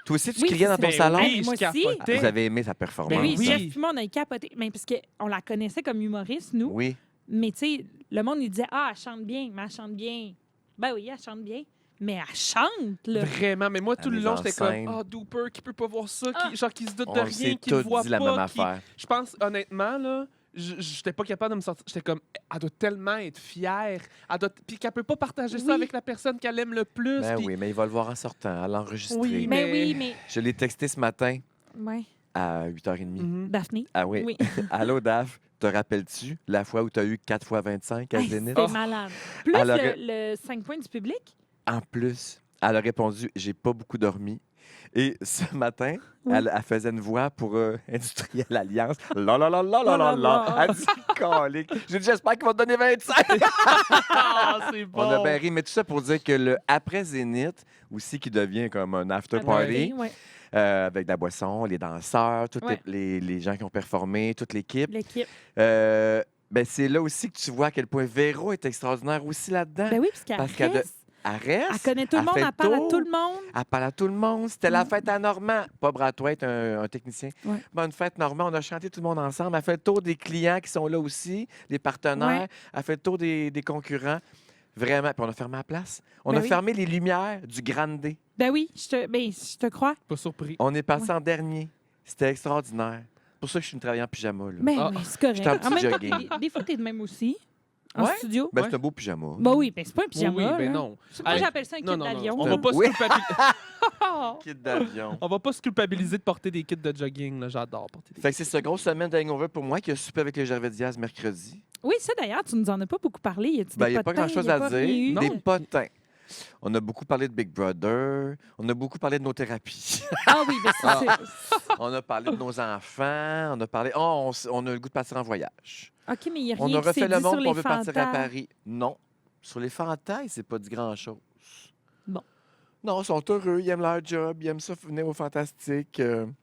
toi aussi, tu Oui, criais dans ton ben salon? oui, Moi je aussi. capotais. Vous avez aimé sa performance. Ben oui, oui. Jeff puis moi, on a capoté. Mais parce qu'on la connaissait comme humoriste, nous. Oui. Mais tu sais, le monde, il disait « Ah, elle chante bien, mais elle chante bien. » Ben oui, elle chante bien. Mais elle chante, là. Vraiment, mais moi, tout le mise long, en j'étais scène. comme, ah, Dooper, qui peut pas voir ça, Ah. genre, qui se doute de On rien, s'est qui le tous voit dit la pas. même qui- affaire. Je pense, honnêtement, là, j'étais pas capable de me sortir. J'étais comme, elle doit tellement être fière. Puis qu'elle peut pas partager Oui. ça avec la personne qu'elle aime le plus. Ben puis- oui, mais il va le voir en sortant, à l'enregistrer. Oui, Mais mais- oui, mais... Je l'ai texté ce matin Ouais. à 8h30. Mhm. Daphné. Ah oui. Oui. Allô, Daph, te rappelles-tu la fois où tu as eu 4 x 25 à Hey, Zénith? C'était malade. Plus Elle aurait- le 5 points du public. En plus, elle a répondu j'ai pas beaucoup dormi. Et ce matin, Oui. elle faisait une voix pour Industriel Alliance. La la la la la la la. Elle dit calique. J'ai dit j'espère qu'il va te donner 25. Ah, c'est bon. On a bien ri, mais tout ça pour dire que le après Zénith aussi qui devient comme un after party Ouais. avec de la boisson, les danseurs, tous Ouais. les gens qui ont performé, toute l'équipe. L'équipe. Ben c'est là aussi que tu vois à quel point Véro est extraordinaire aussi là-dedans. Ben oui, parce qu'elle Parce qu'elle reste. Elle reste. Elle connaît tout le elle monde, fait elle parle à tour. tout le monde. Elle parle à tout le monde. C'était la Mm. fête à Normand. Pas Brathwaite, un technicien. Ouais. Bonne fête, Normand. On a chanté tout le monde ensemble. Elle fait le tour des clients qui sont là aussi, des partenaires. Ouais. Elle fait le tour des concurrents. Vraiment. Puis on a fermé la place. On Ben a oui. fermé les lumières du Grande. Ben oui, je te crois. Pas surpris. On est passé en dernier. C'était extraordinaire. C'est pour ça que je suis une travaillée en pyjama. Là. Ben Ah. oui, c'est correct. J'étais en petit En même temps, jogging. des fois, t'es de même aussi. En Ouais? studio. Ben, Ouais. c'est un beau pyjama. Ben oui, ben c'est pas un pyjama. oui, ben là. non. Moi, Hey, j'appelle ça un kit Non, non, non. d'avion. On va pas se Oui. culpabiliser. Kit d'avion. On va pas se culpabiliser de porter des kits de jogging. Là. J'adore porter des Fait que c'est cette grosse semaine d'hangover pour moi qui a soupé avec les Gervais Diaz mercredi. Oui, ça d'ailleurs, tu nous en as pas beaucoup parlé. Y a-tu Ben, des il n'y a pas potins? grand-chose Y a à pas rien eu? dire. Des Non. potins. On a beaucoup parlé de Big Brother. On a beaucoup parlé de nos thérapies. Ah oui, ben c'est On a parlé de nos enfants. On a parlé. Oh, on a le goût de partir en voyage. OK, mais il n'y a On rien a qui s'est refait dit le sur monde les on veut partir à fantas. Paris. Non. Sur les fantasmes, c'est pas dit grand-chose. Bon. Non, ils sont heureux. Ils aiment leur job. Ils aiment ça venir au Fantastique. Ben,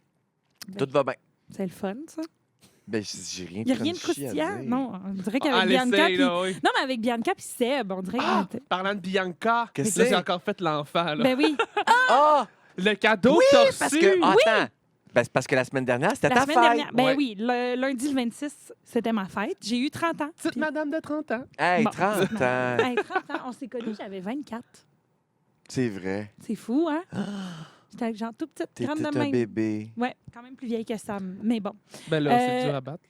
Tout va bien. C'est le fun, ça. Ben, j'ai rien Il n'y a rien de crunchy à croustillant. dire. Non, on dirait Ah, qu'avec Bianca... l'essaye, puis- là, oui. Non, mais avec Bianca puis Seb, on dirait Ah, que... parlant de Bianca, Qu'est-ce là, que j'ai c'est? encore fait l'enfant. là. Ben oui, Ah! Le cadeau Oui, que t'as parce reçu. que. Attends. Ben, c'est parce que la semaine dernière, c'était la ta semaine fête. dernière. Ben Ouais. oui, le lundi le 26, c'était ma fête. J'ai eu 30 ans. Petite Puis- madame de 30 ans. Hey, Bon. 30 ans. Hey, 30 ans, on s'est connus, j'avais 24. C'est vrai. C'est fou, hein? J'étais avec genre tout petite, T'es grande de un même. bébé. Ouais, quand même plus vieille que Sam. Mais bon. Ben là, c'est Euh, dur à battre.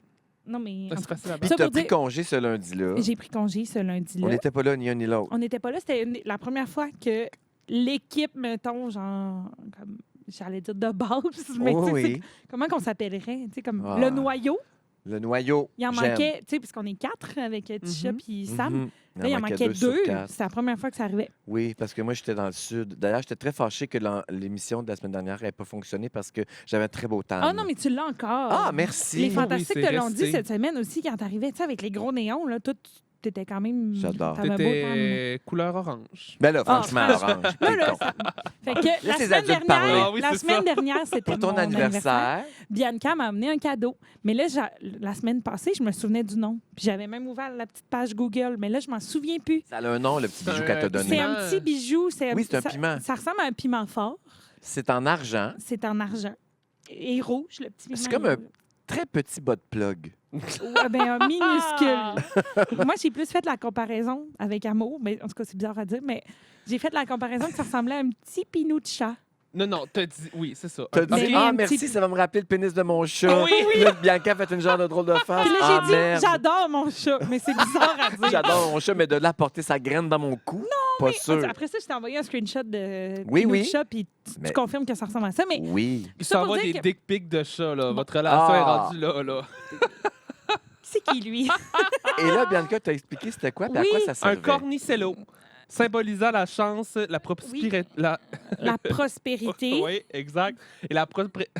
Non, mais. C'est facile à Puis Ça battre. t'as pour pris dire- congé ce lundi-là. J'ai pris congé ce lundi-là. On n'était pas là ni un ni l'autre. On n'était pas là. C'était la première fois que l'équipe, mettons, genre, comme, j'allais dire de base, mais Oh tu sais, oui. c'est- comment qu'on s'appellerait? Tu sais, comme Ah. le noyau. Le noyau. Il en j'aime. manquait, tu sais, puisqu'on est 4 avec Tisha Mhm. puis Sam. Mhm. Là, il en manquait 2. sur 4. C'est la première fois que ça arrivait. Oui, parce que moi, j'étais dans le sud. D'ailleurs, j'étais très fâché que l'émission de la semaine dernière n'ait pas fonctionné parce que j'avais un très beau temps. Ah non, mais tu l'as encore. Ah, merci. Les Oui, Fantastiques c'est te l'ont resté. dit cette semaine aussi quand t'arrivais, tu sais, avec les gros néons, là, tout, t'étais quand même... J'adore. t'avais un beau temps. T'étais couleur orange. Ben là, Ah, franchement, franchement. orange. Là, t'es là, con. Fait que la Laisse les semaine adultes parler. dernière, Ah oui, la c'est semaine ça. dernière, c'était Pour ton mon anniversaire, Bianca m'a amené un cadeau. Mais là, la semaine passée, je me souvenais du nom. Puis j'avais même ouvert la petite page Google. Mais là, je m'en souviens plus. ça a un nom, le petit bijou qu'elle t'a C'est donné. un petit bijou. Oui, c'est un ça- piment. Ça ressemble à un piment fort. C'est en argent. C'est en argent. Et rouge, le petit piment. C'est comme un très petit bas de plug. Ouais, ben, un minuscule. Moi, j'ai plus fait la comparaison avec Amour. Mais en tout cas, c'est bizarre à dire. Mais j'ai fait la comparaison que ça ressemblait à un petit pinou de chat. Non, non, t'as dit. Oui, c'est ça. T'as Ok. dit, Mais ah, un merci, petit- ça va me rappeler le pénis de mon chat. Oui, Puis là, Bianca a fait une genre de drôle de face. Puis là, Ah, j'ai dit, merde. j'adore mon chat. Mais c'est bizarre à dire. J'adore mon chat, mais de là porter sa graine dans mon cou. Pas sûr. Après ça, je t'ai envoyé un screenshot de Oui, Pinot oui. du chat, puis tu Mais- confirmes que ça ressemble à ça. Mais Oui. Il Ça pour s'envoie dire des que- dick pics de chat, là. Votre relation est rendue là. c'est qui, lui? Et là, Bianca, t'as expliqué c'était quoi, puis à Oui. quoi ça servait? Un cornicello, symbolisant la chance, la prospérité. La prospérité. Oui, exact. Et la prospérité.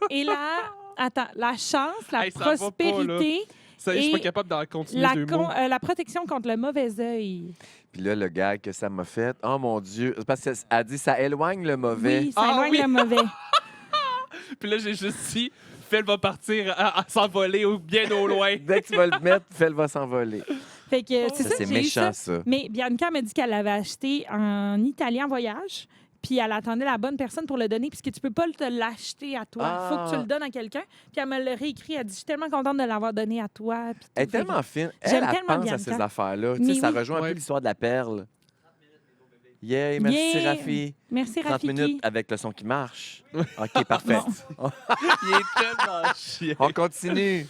Et la chance, la Hey, ça va pas, prospérité, Ça y est, je suis Et pas capable d'en continuer la, deux mots. la protection contre le mauvais œil. Puis là, le gag que ça m'a fait, oh mon Dieu, c'est parce qu'elle dit ça éloigne le mauvais. Oui, ça Ah, éloigne oui. le mauvais. Puis là, j'ai juste dit, Phil va partir à s'envoler ou bien au loin. Dès que tu vas le mettre, Phil va s'envoler. Fait que c'est Ça, ça, c'est j'ai eu méchant, ça. ça. Mais Bianca m'a dit qu'elle l'avait acheté en Italie en voyage. Puis elle attendait la bonne personne pour le donner, puisque tu peux pas te l'acheter à toi. Il faut que tu le donnes à quelqu'un. Puis elle me l'a réécrit. Elle dit, je suis tellement contente de l'avoir donné à toi. Puis Elle est tout. Fait que- tellement fine. J'aime Elle tellement pense à Bianca. ces affaires-là. Tu Mais sais, ça oui. rejoint un Ouais. peu l'histoire de la perle. Yeah, merci Yeah. Rafi. Merci, 30 Rafiki. minutes avec le son qui marche. OK, parfait. Non. Il est tellement chiant. On continue.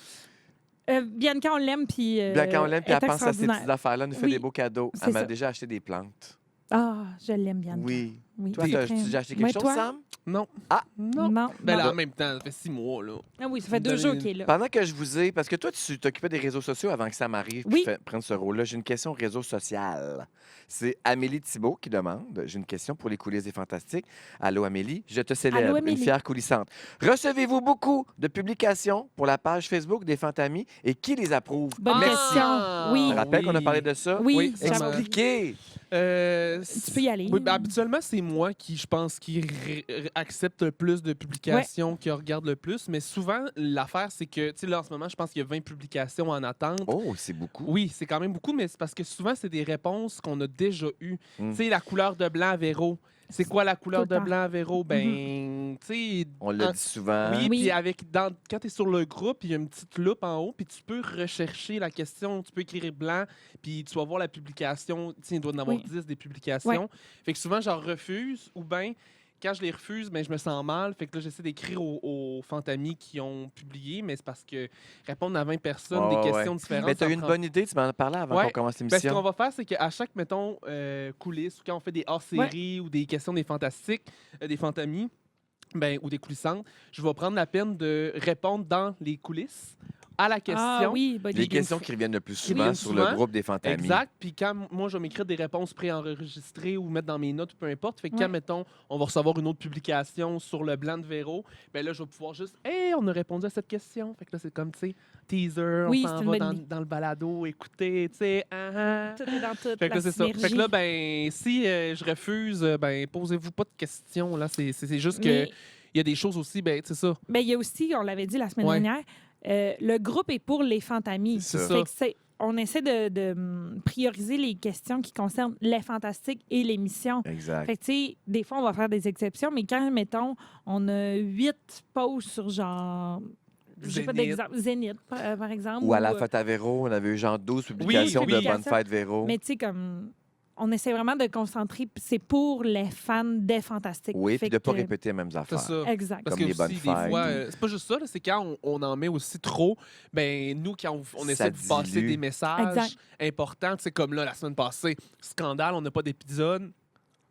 Bianca, on l'aime. Puis Bianca, on l'aime, puis est elle pense à ces extraordinaire. petites affaires-là, nous fait Oui, des beaux cadeaux. c'est Elle m'a ça. déjà acheté des plantes. Ah, je l'aime, Bianca. Oui. Oui, Toi, c'est t'as très- déjà acheté quelque Ouais, chose, toi? Sam? Non. Ah! Non. Non. Ben là, non. en même temps, ça fait 6 mois, là. Ah oui, ça fait 2 Donner- jours qu'il est là. Pendant que je vous ai... Parce que toi, tu t'occupais des réseaux sociaux avant que ça m'arrive Oui. prendre ce rôle-là. J'ai une question réseau social. C'est Amélie Thibault qui demande. J'ai une question pour les coulisses des Fantastiques. Allô, Amélie. Je te célèbre, Allô, une Amélie. fière coulissante. Recevez-vous beaucoup de publications pour la page Facebook des Fantamis et qui les approuve? Bonne Merci. question. Oui. Je rappelle qu'on a parlé de ça. Oui, Oui, j'avoue. ça m'a- Expliquez. Tu peux y aller. Oui, ben, habituellement, c'est moi qui, je pense, qui accepte le plus de publications, qui regarde le plus. Mais souvent, l'affaire, c'est que, tu sais, là, en ce moment, je pense qu'il y a 20 publications en attente. Oh, c'est beaucoup. Oui, c'est quand même beaucoup, mais c'est parce que souvent, c'est des réponses qu'on a déjà eues. Mm. Tu sais, la couleur de blanc à Véro. C'est quoi la couleur Tout le de temps. blanc à Véro? Ben, tu sais... On le dit souvent. Oui, Oui. puis quand tu es sur le groupe, il y a une petite loupe en haut, puis tu peux rechercher la question, tu peux écrire blanc, puis tu vas voir la publication. Tiens, il doit y en avoir Oui. 10 des publications. Ouais. Fait que souvent, j'en refuse, ou bien, quand je les refuse, ben, je me sens mal. Fait que là, j'essaie d'écrire aux Fantamis qui ont publié, mais c'est parce que répondre à 20 personnes, Ouais, des ouais, questions ouais. différentes. Mais tu as ça eu une prend- bonne idée, tu m'en as parlé avant Ouais. qu'on commence Ben, ce qu'on l'émission. va faire, c'est qu'à chaque, mettons, coulisses, ou quand on fait des hors-séries ou des questions des fantastiques, des fantamis, ben, ou des coulissantes, je vais prendre la peine de répondre dans les coulisses à la question. Ah oui, bonne Les idée. questions qui reviennent le plus souvent reviennent sur souvent. le groupe des Fantamis. Exact. Puis quand moi, je vais m'écrire des réponses préenregistrées ou mettre dans mes notes, peu importe. Fait que Ouais. quand, mettons, on va recevoir une autre publication sur le blanc de Véro, ben là, je vais pouvoir juste, hey, on a répondu à cette question. Fait que là, c'est comme, tu sais, teaser, Oui, on c'est s'en une va bonne dans, idée. dans le balado, écoutez, tu sais, Tout est dans tout. Fait que la là, c'est ça. Fait que synergie. là, ben, si je refuse, ben, posez-vous pas de questions. Là, c'est juste que Mais il y a des choses aussi, ben, c'est ça. ben, il y a aussi, on l'avait dit la semaine Ouais. dernière, le groupe est pour les fantamis. C'est ça. Fait que on essaie de prioriser les questions qui concernent les fantastiques et l'émission. Exact. Fait que, tu sais, des fois, on va faire des exceptions, mais quand, mettons, on a 8 posts sur genre. J'ai pas Zénith. d'exemple. Zénith, par exemple. Ou à la ou, fête à Véro, on avait eu genre 12 publications oui. de Bonne fête Véro. Mais tu sais, comme. On essaie vraiment de concentrer. C'est pour les fans des fantastiques. Oui, Fait puis de ne pas que- répéter les mêmes C'est affaires. ça. Exact. Parce Comme que les bonnes aussi, des fêtes. fois, c'est pas juste ça, là, c'est quand on en met aussi trop, ben nous, quand on Ça essaie de vous passer dilue. des messages Exact. importants, c'est comme là, la semaine passée, scandale, on n'a pas d'épisode.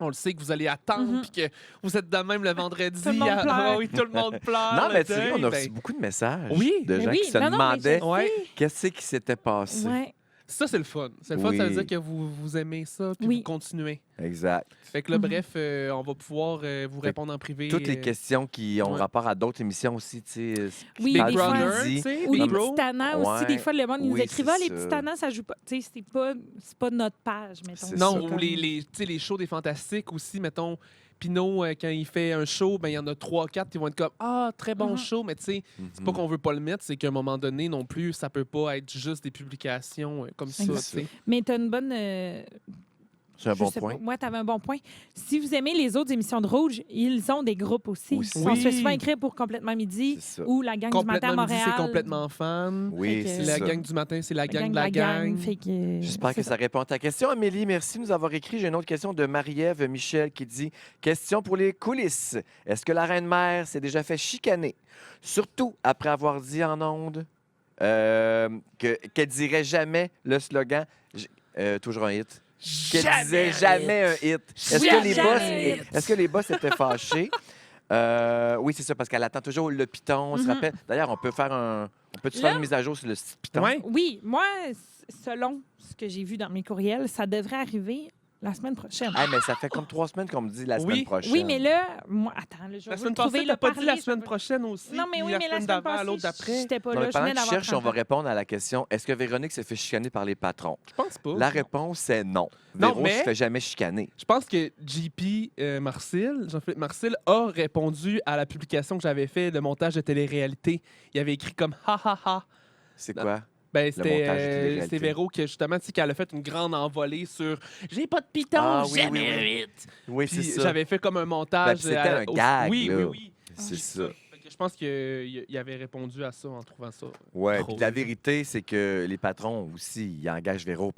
On le sait que vous allez attendre, Mhm. puis que vous êtes de même le vendredi. Tout le monde à- pleure. Ah oui, tout le monde pleure. Non, le mais tu sais, deuil, on a ben, reçu beaucoup de messages Oui, de Mais gens oui, qui se non, non, mais demandaient je Ouais. sais. qu'est-ce qui s'était passé. Ouais. Ça, c'est le fun. C'est le fun, ça veut Oui. dire que vous aimez ça, puis Oui. vous continuez. Exact. Fait que là, Mhm. bref, on va pouvoir vous Fait répondre en privé. Toutes les questions qui ont ouais. rapport à d'autres émissions aussi, tu sais. Oui, Big des fois, Brother, midi. tu sais, Ou Big les Bro. petits tannants aussi. Ouais. Des fois, le monde nous Oui, écrit c'est les ça. petits tannants, ça joue pas. Tu sais, c'est pas notre page, mettons. C'est Non, ça. ou comme- tu sais, les shows des Fantastiques aussi, mettons, Pinot, quand il fait un show, ben il y en a 3-4 qui vont être comme « Ah, très bon Mhm. show », mais tu sais, c'est pas Mhm. qu'on veut pas le mettre, c'est qu'à un moment donné non plus, ça peut pas être juste des publications comme ça, tu Exact. sais. Mais tu as une bonne. C'est un je bon sais point. pas. Moi, tu avais un bon point. Si vous aimez les autres émissions de Rouge, ils ont des groupes aussi. Aussi. On se fait Oui. souvent écrire pour Complètement Midi C'est ça. ou la gang du matin à Complètement Midi, Montréal. c'est complètement fan. Oui, Fait que- c'est La ça. gang du matin, c'est la La gang de la gang. Fait que, J'espère que c'est ça répond à ta question, Amélie. Merci de nous avoir écrit. J'ai une autre question de Marie-Ève Michel qui dit question pour les coulisses. Est-ce que la reine-mère s'est déjà fait chicaner? Surtout après avoir dit en ondes qu'elle dirait jamais le slogan toujours un hit. qu'elle disait jamais un hit. Est-ce que les boss, Jamais un hit. est-ce que les boss étaient fâchés? Oui, c'est ça, parce qu'elle attend toujours le piton. On se rappelle. D'ailleurs, on peut faire Là- une mise à jour sur le site piton. Ouais. Oui, moi, selon ce que j'ai vu dans mes courriels, ça devrait arriver la semaine prochaine. Ah, mais ça fait comme 3 semaines qu'on me dit la Oui. semaine prochaine. Oui, mais là, moi, attends, là, je vais La vous semaine trouver passée, le t'as pas dit la parler, semaine je peux- prochaine aussi. Non, mais puis oui, mais la semaine d'avant à passée, l'autre d'après. j'étais pas Non, là. mais Je pendant venais que tu d'avoir cherches, on va 30 ans. répondre à la question est-ce que Véronique se fait chicaner par les patrons? Je pense pas. La réponse est non. Non, Véro mais- se fait jamais chicaner. Je pense que JP Marcil, Jean-Philippe Marcil, a répondu à la publication que j'avais fait, le montage de télé-réalité. Il avait écrit comme « ha ha ha ». C'est Non. quoi? Ben, montage de télé-réalité. c'était Véro qui, justement, tu sais, qu'elle a fait une grande envolée sur « J'ai pas de piton, Ah, oui, jamais oui, un oui. hit. Oui, c'est Puis ça. j'avais fait comme un Ben, montage. puis c'était un gag, Oui, là. oui, oui. C'est ça. Fait que je pense qu'il avait répondu à ça en trouvant ça. Ouais, Trop puis la bien. vérité, c'est que les patrons aussi, ils engagent Véro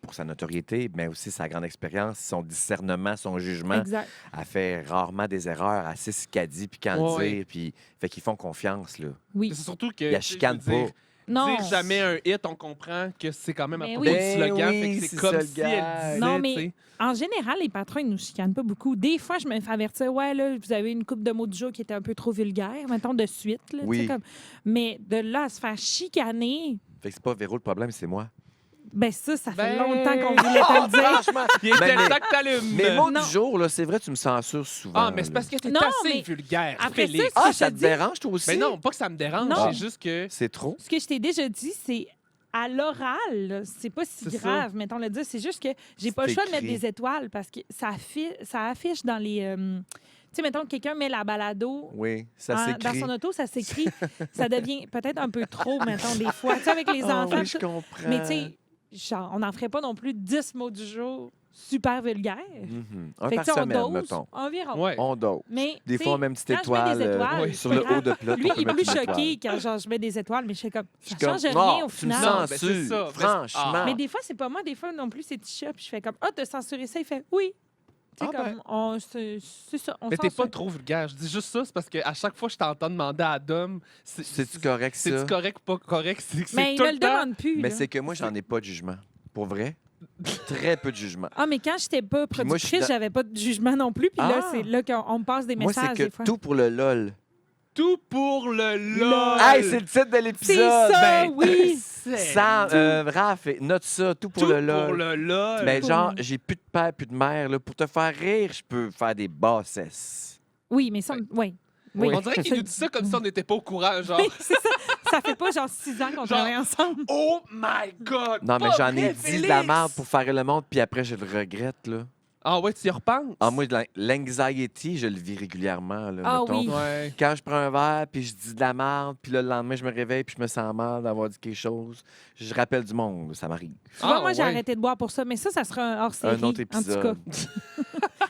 pour sa notoriété, mais aussi sa grande expérience, son discernement, son jugement. Exact. Elle fait rarement des erreurs. Elle sait ce qu'elle dit, puis quand le Ouais. dire, puis fait qu'ils font confiance, là. Oui. C'est surtout que. Ils la tu sais, chicanent je veux pas. dire, Non. Dire jamais un hit, on comprend que c'est quand même à Mais propos oui. du slogan. Ben fait oui, que c'est c'est comme ça, le si gag. elle disait, Non, tu mais- sais. En général, les patrons, ils nous chicanent pas beaucoup. Des fois, je me fais avertir, ouais, là, vous avez une coupe de mots du jour qui était un peu trop vulgaire, mettons, de suite. Là, tu Oui. sais, comme... Mais de là à se faire chicaner, Fait que c'est pas Véro le problème, c'est moi. ben ça fait Ben- longtemps qu'on voulait te le dire. Franchement, Il était mais- le temps que t'allumes. mes mots Non. du jour, là, c'est vrai, tu me censures souvent. Ah, mais c'est là. parce que t'es Non, assez mais vulgaire. après Félix. ça, Ah, je ça te te dis- dérange, toi aussi? Mais non, pas que ça me dérange, Non. c'est juste que. C'est trop? Ce que je t'ai déjà dit, c'est à l'oral, là, c'est pas si C'est grave, mettons le dire. C'est juste que j'ai pas le C'est choix de mettre écrit. des étoiles parce que ça affiche dans les. Tu sais, mettons, quelqu'un met la balado. Oui, ça Dans s'écrit. son auto, ça s'écrit. Ça devient peut-être un peu trop, mettons, des fois. Tu sais, avec les Ah enfants. oui, je tout- comprends. Mais tu sais, genre, on n'en ferait pas non plus 10 mots du jour super vulgaires. Mhm. Un Fait que, par tu sais, on semaine, dose mettons. environ. Ouais. On dose. Mais, Des tu fois, on sais, met une petite quand je mets des étoile, étoiles, oui, c'est sur pas le grave. haut de plot. Lui, on peut il est mettre plus une étoile. choqué quand genre, je mets des étoiles, mais je suis comme, Je suis ça comme, change non, rien au tu me final. Non, ben, c'est censures, ça. Ben, franchement. ah. Mais des fois, c'est pas moi. Des fois, non plus, c'est Tisha. Puis je fais comme, ah, t'as censuré ça. Il fait, oui. Tu sais, Ah, comme, c'est ça. On Mais t'es censure. pas trop vulgaire. Je dis juste ça, c'est parce qu'à chaque fois que je t'entends demander à Dom, C'est-tu correct, ça? c'est-tu correct ou pas correct? C'est Mais il tout me le le temps. demande plus. Mais là. c'est que moi, j'en ai pas de jugement. Pour vrai? Très peu de jugement. Ah, mais quand j'étais pas Puis moi, je suis productrice, dans- j'avais pas de jugement non plus. Puis là, Ah! c'est là qu'on me passe des Moi, messages c'est des que fois. tout pour le LOL. Tout pour le LOL. Hey, c'est le titre de C'est l'épisode! ça, Ben, oui! Sam, Raph, note ça, tout pour Tout le LOL. pour le LOL. Mais Pour genre, le- j'ai plus de père, plus de mère. Là. Pour te faire rire, je peux faire des bassesses. Oui, mais ça, oui. Oui. On dirait qu'il nous dit ça comme si on n'était pas au courant, genre. Oui, c'est ça. Ça fait pas genre 6 ans qu'on Genre- travaille ensemble. Oh my God! Non, mais pas j'en ai vrai, dit de la Félix! merde pour faire le monde, puis après, je le regrette. Là. Ah ouais, tu y repenses? Ah, moi, l'anxiety, je le vis régulièrement. Là, Ah mettons. oui. Ouais. Quand je prends un verre, puis je dis de la merde, puis là, le lendemain, je me réveille, puis je me sens mal d'avoir dit quelque chose, je rappelle du monde, ça m'arrive. Tu vois, Ah, moi, j'ai ouais. arrêté de boire pour ça, mais ça sera un hors-série. Un autre En tout épisode. cas.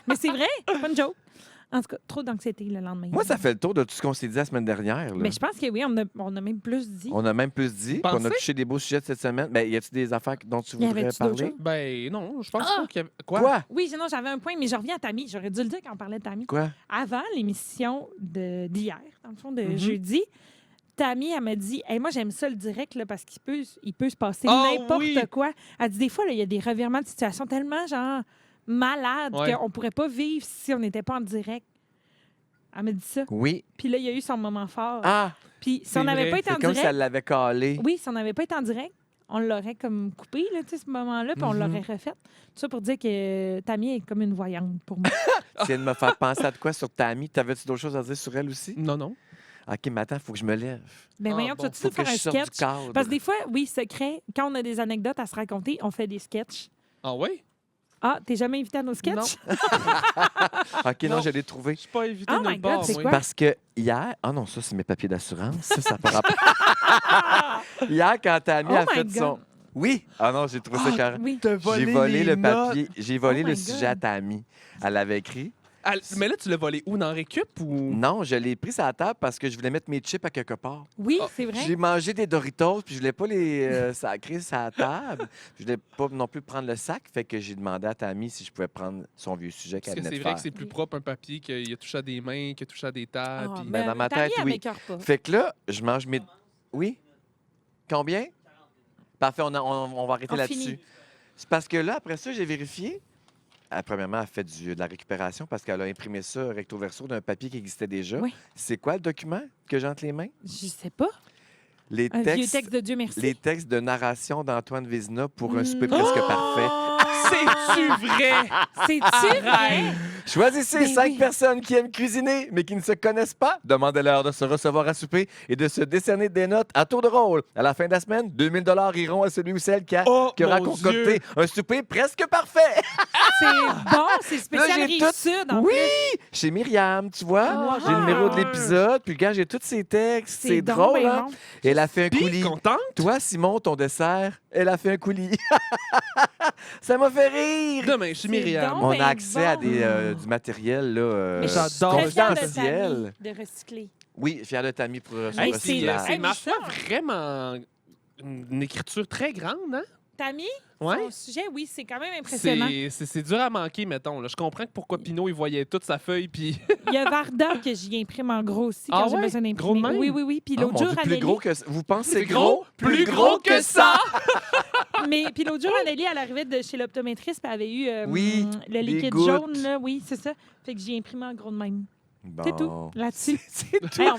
Mais c'est vrai, c'est pas une joke. En tout cas, trop d'anxiété le lendemain. Moi, ça fait le tour de tout ce qu'on s'est dit la semaine dernière. Là. Mais je pense que oui, on a même plus dit. On a même plus dit, puis on a Pensez? touché des beaux sujets de cette semaine. Ben, y a-tu des affaires dont tu Y voudrais avait-tu d'autres parler? choses? Ben non, je pense Ah! pas qu'il y avait... Quoi? Quoi? Oui, sinon, j'avais un point, mais je reviens à Tammy. J'aurais dû le dire quand on parlait de Tammy. Quoi? Avant l'émission d'hier, dans le fond, de Mhm. jeudi, Tammy, elle m'a dit hey, moi, j'aime ça le direct là, parce il peut se passer Ah, n'importe oui! quoi. Elle dit des fois, là, il y a des revirements de situation tellement genre malades Ouais. qu'on pourrait pas vivre si on n'était pas en direct. Elle m'a dit ça. Oui. Puis là, il y a eu son moment fort. Ah, Puis si c'est on n'avait vrai. pas été en c'est comme direct, si elle l'avait calé. oui, si on n'avait pas été en direct, on l'aurait comme coupé, là, tu sais, ce moment-là, puis on Mhm. l'aurait refait. Tout ça pour dire que Tammy est comme une voyante pour moi. Tu viens de me faire penser à de quoi sur ta amie? T'avais-tu d'autres choses à dire sur elle aussi? Non, non. OK, mais attends, il faut que je me lève. Ben Ah, voyons, bon, tu vas-tu Faut nous que faire je un sorte du sketch? cadre. Parce que des fois, oui, secret, quand on a des anecdotes à se raconter, on fait des sketchs. Ah ouais? Ah, t'es jamais invité à nos sketchs? OK, non, Non. je l'ai trouvé. Je suis pas invité Oh nulle my God, part, c'est moi. quoi? Parce que hier... Ah non, ça, c'est mes papiers d'assurance. Ça n'a pas rapport. Hier, quand ta amie Oh a my fait God. son... Oui! Ah non, j'ai trouvé ça carré. Oui. J'ai volé les le notes. papier. J'ai volé Oh le my sujet God. à ta amie. Elle l'avait écrit. Ah, mais là, tu l'as volé où? Dans Récup ou... Non, je l'ai pris sur la table parce que je voulais mettre mes chips à quelque part. Oui, Ah, c'est vrai. J'ai mangé des Doritos, puis je voulais pas les sacrer sur la table. Puis je voulais pas non plus prendre le sac, fait que j'ai demandé à ta amie si je pouvais prendre son vieux sujet Parce qu'elle que venait c'est de vrai faire. que c'est plus propre un papier qu'il a touché à des mains, qu'il a touché à des tables. Ah, puis- ben, dans ma Tammy, tête, elle oui. m'écoeure pas. Fait que là, je mange mes... Oui? Combien? Parfait, on va arrêter On là-dessus. finit. C'est parce que là, après ça, j'ai vérifié. Premièrement, elle fait de la récupération parce qu'elle a imprimé ça recto verso d'un papier qui existait déjà. Oui. C'est quoi le document que j'ai entre les mains? Je sais pas. Les Un vieux textes, texte de Dieu merci. les textes de narration d'Antoine Vézina pour un souper presque Oh! parfait. C'est-tu vrai? C'est-tu vrai? Choisissez Ben 5 oui. personnes qui aiment cuisiner, mais qui ne se connaissent pas. Demandez-leur de se recevoir à souper et de se décerner des notes à tour de rôle. À la fin de la semaine, 2000 $ iront à celui ou celle qui Oh, aura mon concocté Dieu. un souper presque parfait. C'est bon, c'est spécial Là, j'ai Rive-Sud. en Oui, plus. chez Myriam, tu vois. Oh, J'ai le numéro de wow. l'épisode, puis quand j'ai tous ses textes, c'est donc drôle. ben Hein? bon. Elle a fait un Puis, coulis. contente? Toi, Simon, ton dessert, elle a fait un coulis. Ça m'a fait rire. Demain, chez C'est Myriam. donc On ben a accès à bon. du matériel là, Mais je suis j'adore. très fière de confidentiel. Tammy de recycler. Oui, fier de Tammy pour son Hey, recyclage. c'est Hey, ma mais foi ça- vraiment une écriture très grande, hein? Tammy, Ouais. son sujet, oui, c'est quand même impressionnant. C'est dur à manquer, mettons. Là. Je comprends que pourquoi Pinot, il voyait toute sa feuille, puis... Il y a Varda que j'y imprime en gros aussi quand Ah j'ai ouais? besoin Gros de d'imprimer. même? Oui, oui, oui. Puis Oh, l'autre mon jour, Dieu, plus Anneli... gros que ça. Vous pensez C'est gros? plus gros que ça! Mais puis l'autre jour, Anneli, elle arrivait de chez l'optométriste, puis elle avait eu Oui, le des liquide gouttes. jaune, là. Oui, c'est ça. Fait que j'ai imprimé en gros de même. Bon. C'est tout, là-dessus. C'est tout. Hey,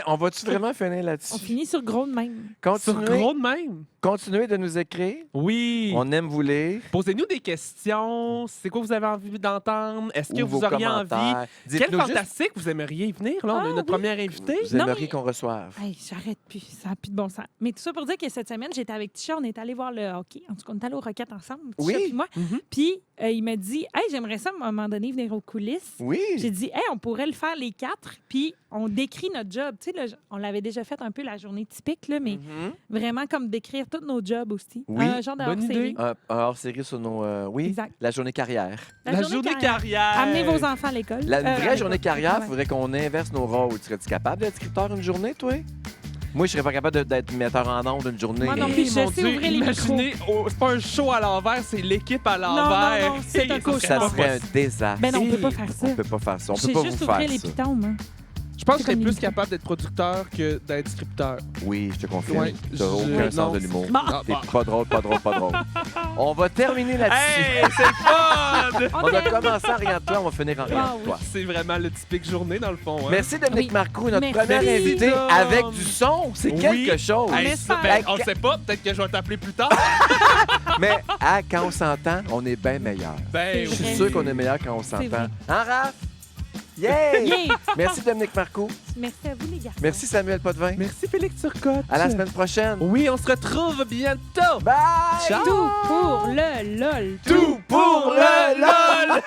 On va-tu vraiment finir là-dessus? on finit sur gros de même. Sur Continuez, gros de même. continuez de nous écrire. Oui. On aime vous lire. Posez-nous des questions. C'est quoi vous avez envie d'entendre? Est-ce que Ou vous vos auriez envie? commentaires. Quel Dites-nous juste, fantastique vous aimeriez venir? Là, on a Ah, notre oui. première invitée. vous Non, aimeriez mais- qu'on reçoive. Hey, j'arrête plus. Ça n'a plus de bon sens. Mais tout ça pour dire que cette semaine, j'étais avec Tisha, on est allé voir le hockey. En tout cas, on est allé au Rocket ensemble, Tisha Oui. puis moi. Mhm. Puis il m'a dit, hey, j'aimerais ça à un moment donné venir aux coulisses. Oui. J'ai dit, hey, on pourrait le faire les 4, puis on décrit notre job. Tu sais, là, on l'avait déjà fait un peu la journée typique, là, mais Mhm. vraiment comme décrire tous nos jobs aussi. Oui, Un genre de bonne hors-série. idée. Un hors-série sur nos... oui, Exact. la journée carrière. La journée carrière. Amenez vos enfants à l'école. La à vraie l'école. journée carrière, il Ouais. faudrait qu'on inverse nos rôles. Serais-tu capable d'être scripteur une journée, toi? Moi, je serais pas capable d'être metteur en ondes une journée. Moi non Hey, plus, je mon sais Dieu, ouvrir les imaginez, c'est pas un show à l'envers, c'est l'équipe à l'envers. non, c'est un Ça cauchemar. Ça pas serait un possible. désastre. Ben non, on peut pas Hey, faire ça. On peut pas faire ça. On Je peut sais pas juste vous faire ouvrir les ça. pitons, hein. Je pense que je C'est serais comme plus une- capable d'être producteur que d'être scripteur. Oui, je te confirme. Ouais, T'as aucun non. sens de l'humour. Bon. Ah, T'es bah. pas drôle, pas drôle, pas drôle. On va terminer là-dessus. Hey, c'est fun! On a commencé en riant de toi, on va finir en riant Ah de oui. toi. C'est vraiment le typique journée, dans le fond. Hein? Merci Dominique Oui. Marcoux, notre Merci. première invitée Tom. avec du son. C'est Oui. quelque chose. Hey, On ça, espère. ben, on le sait pas, peut-être que je vais t'appeler plus tard. Mais quand on s'entend, on est bien meilleur. Ben, Je C'est suis vrai. sûr qu'on est meilleur quand on C'est s'entend. vrai. Hein, Raph? Yeah! Yeah! Merci Dominique Marcoux. Merci à vous, les gars. Merci Samuel Potvin. merci Félix Turcotte. À la semaine prochaine. Oui, on se retrouve bientôt. Bye! Ciao. Tout pour le LOL. Tout pour le LOL!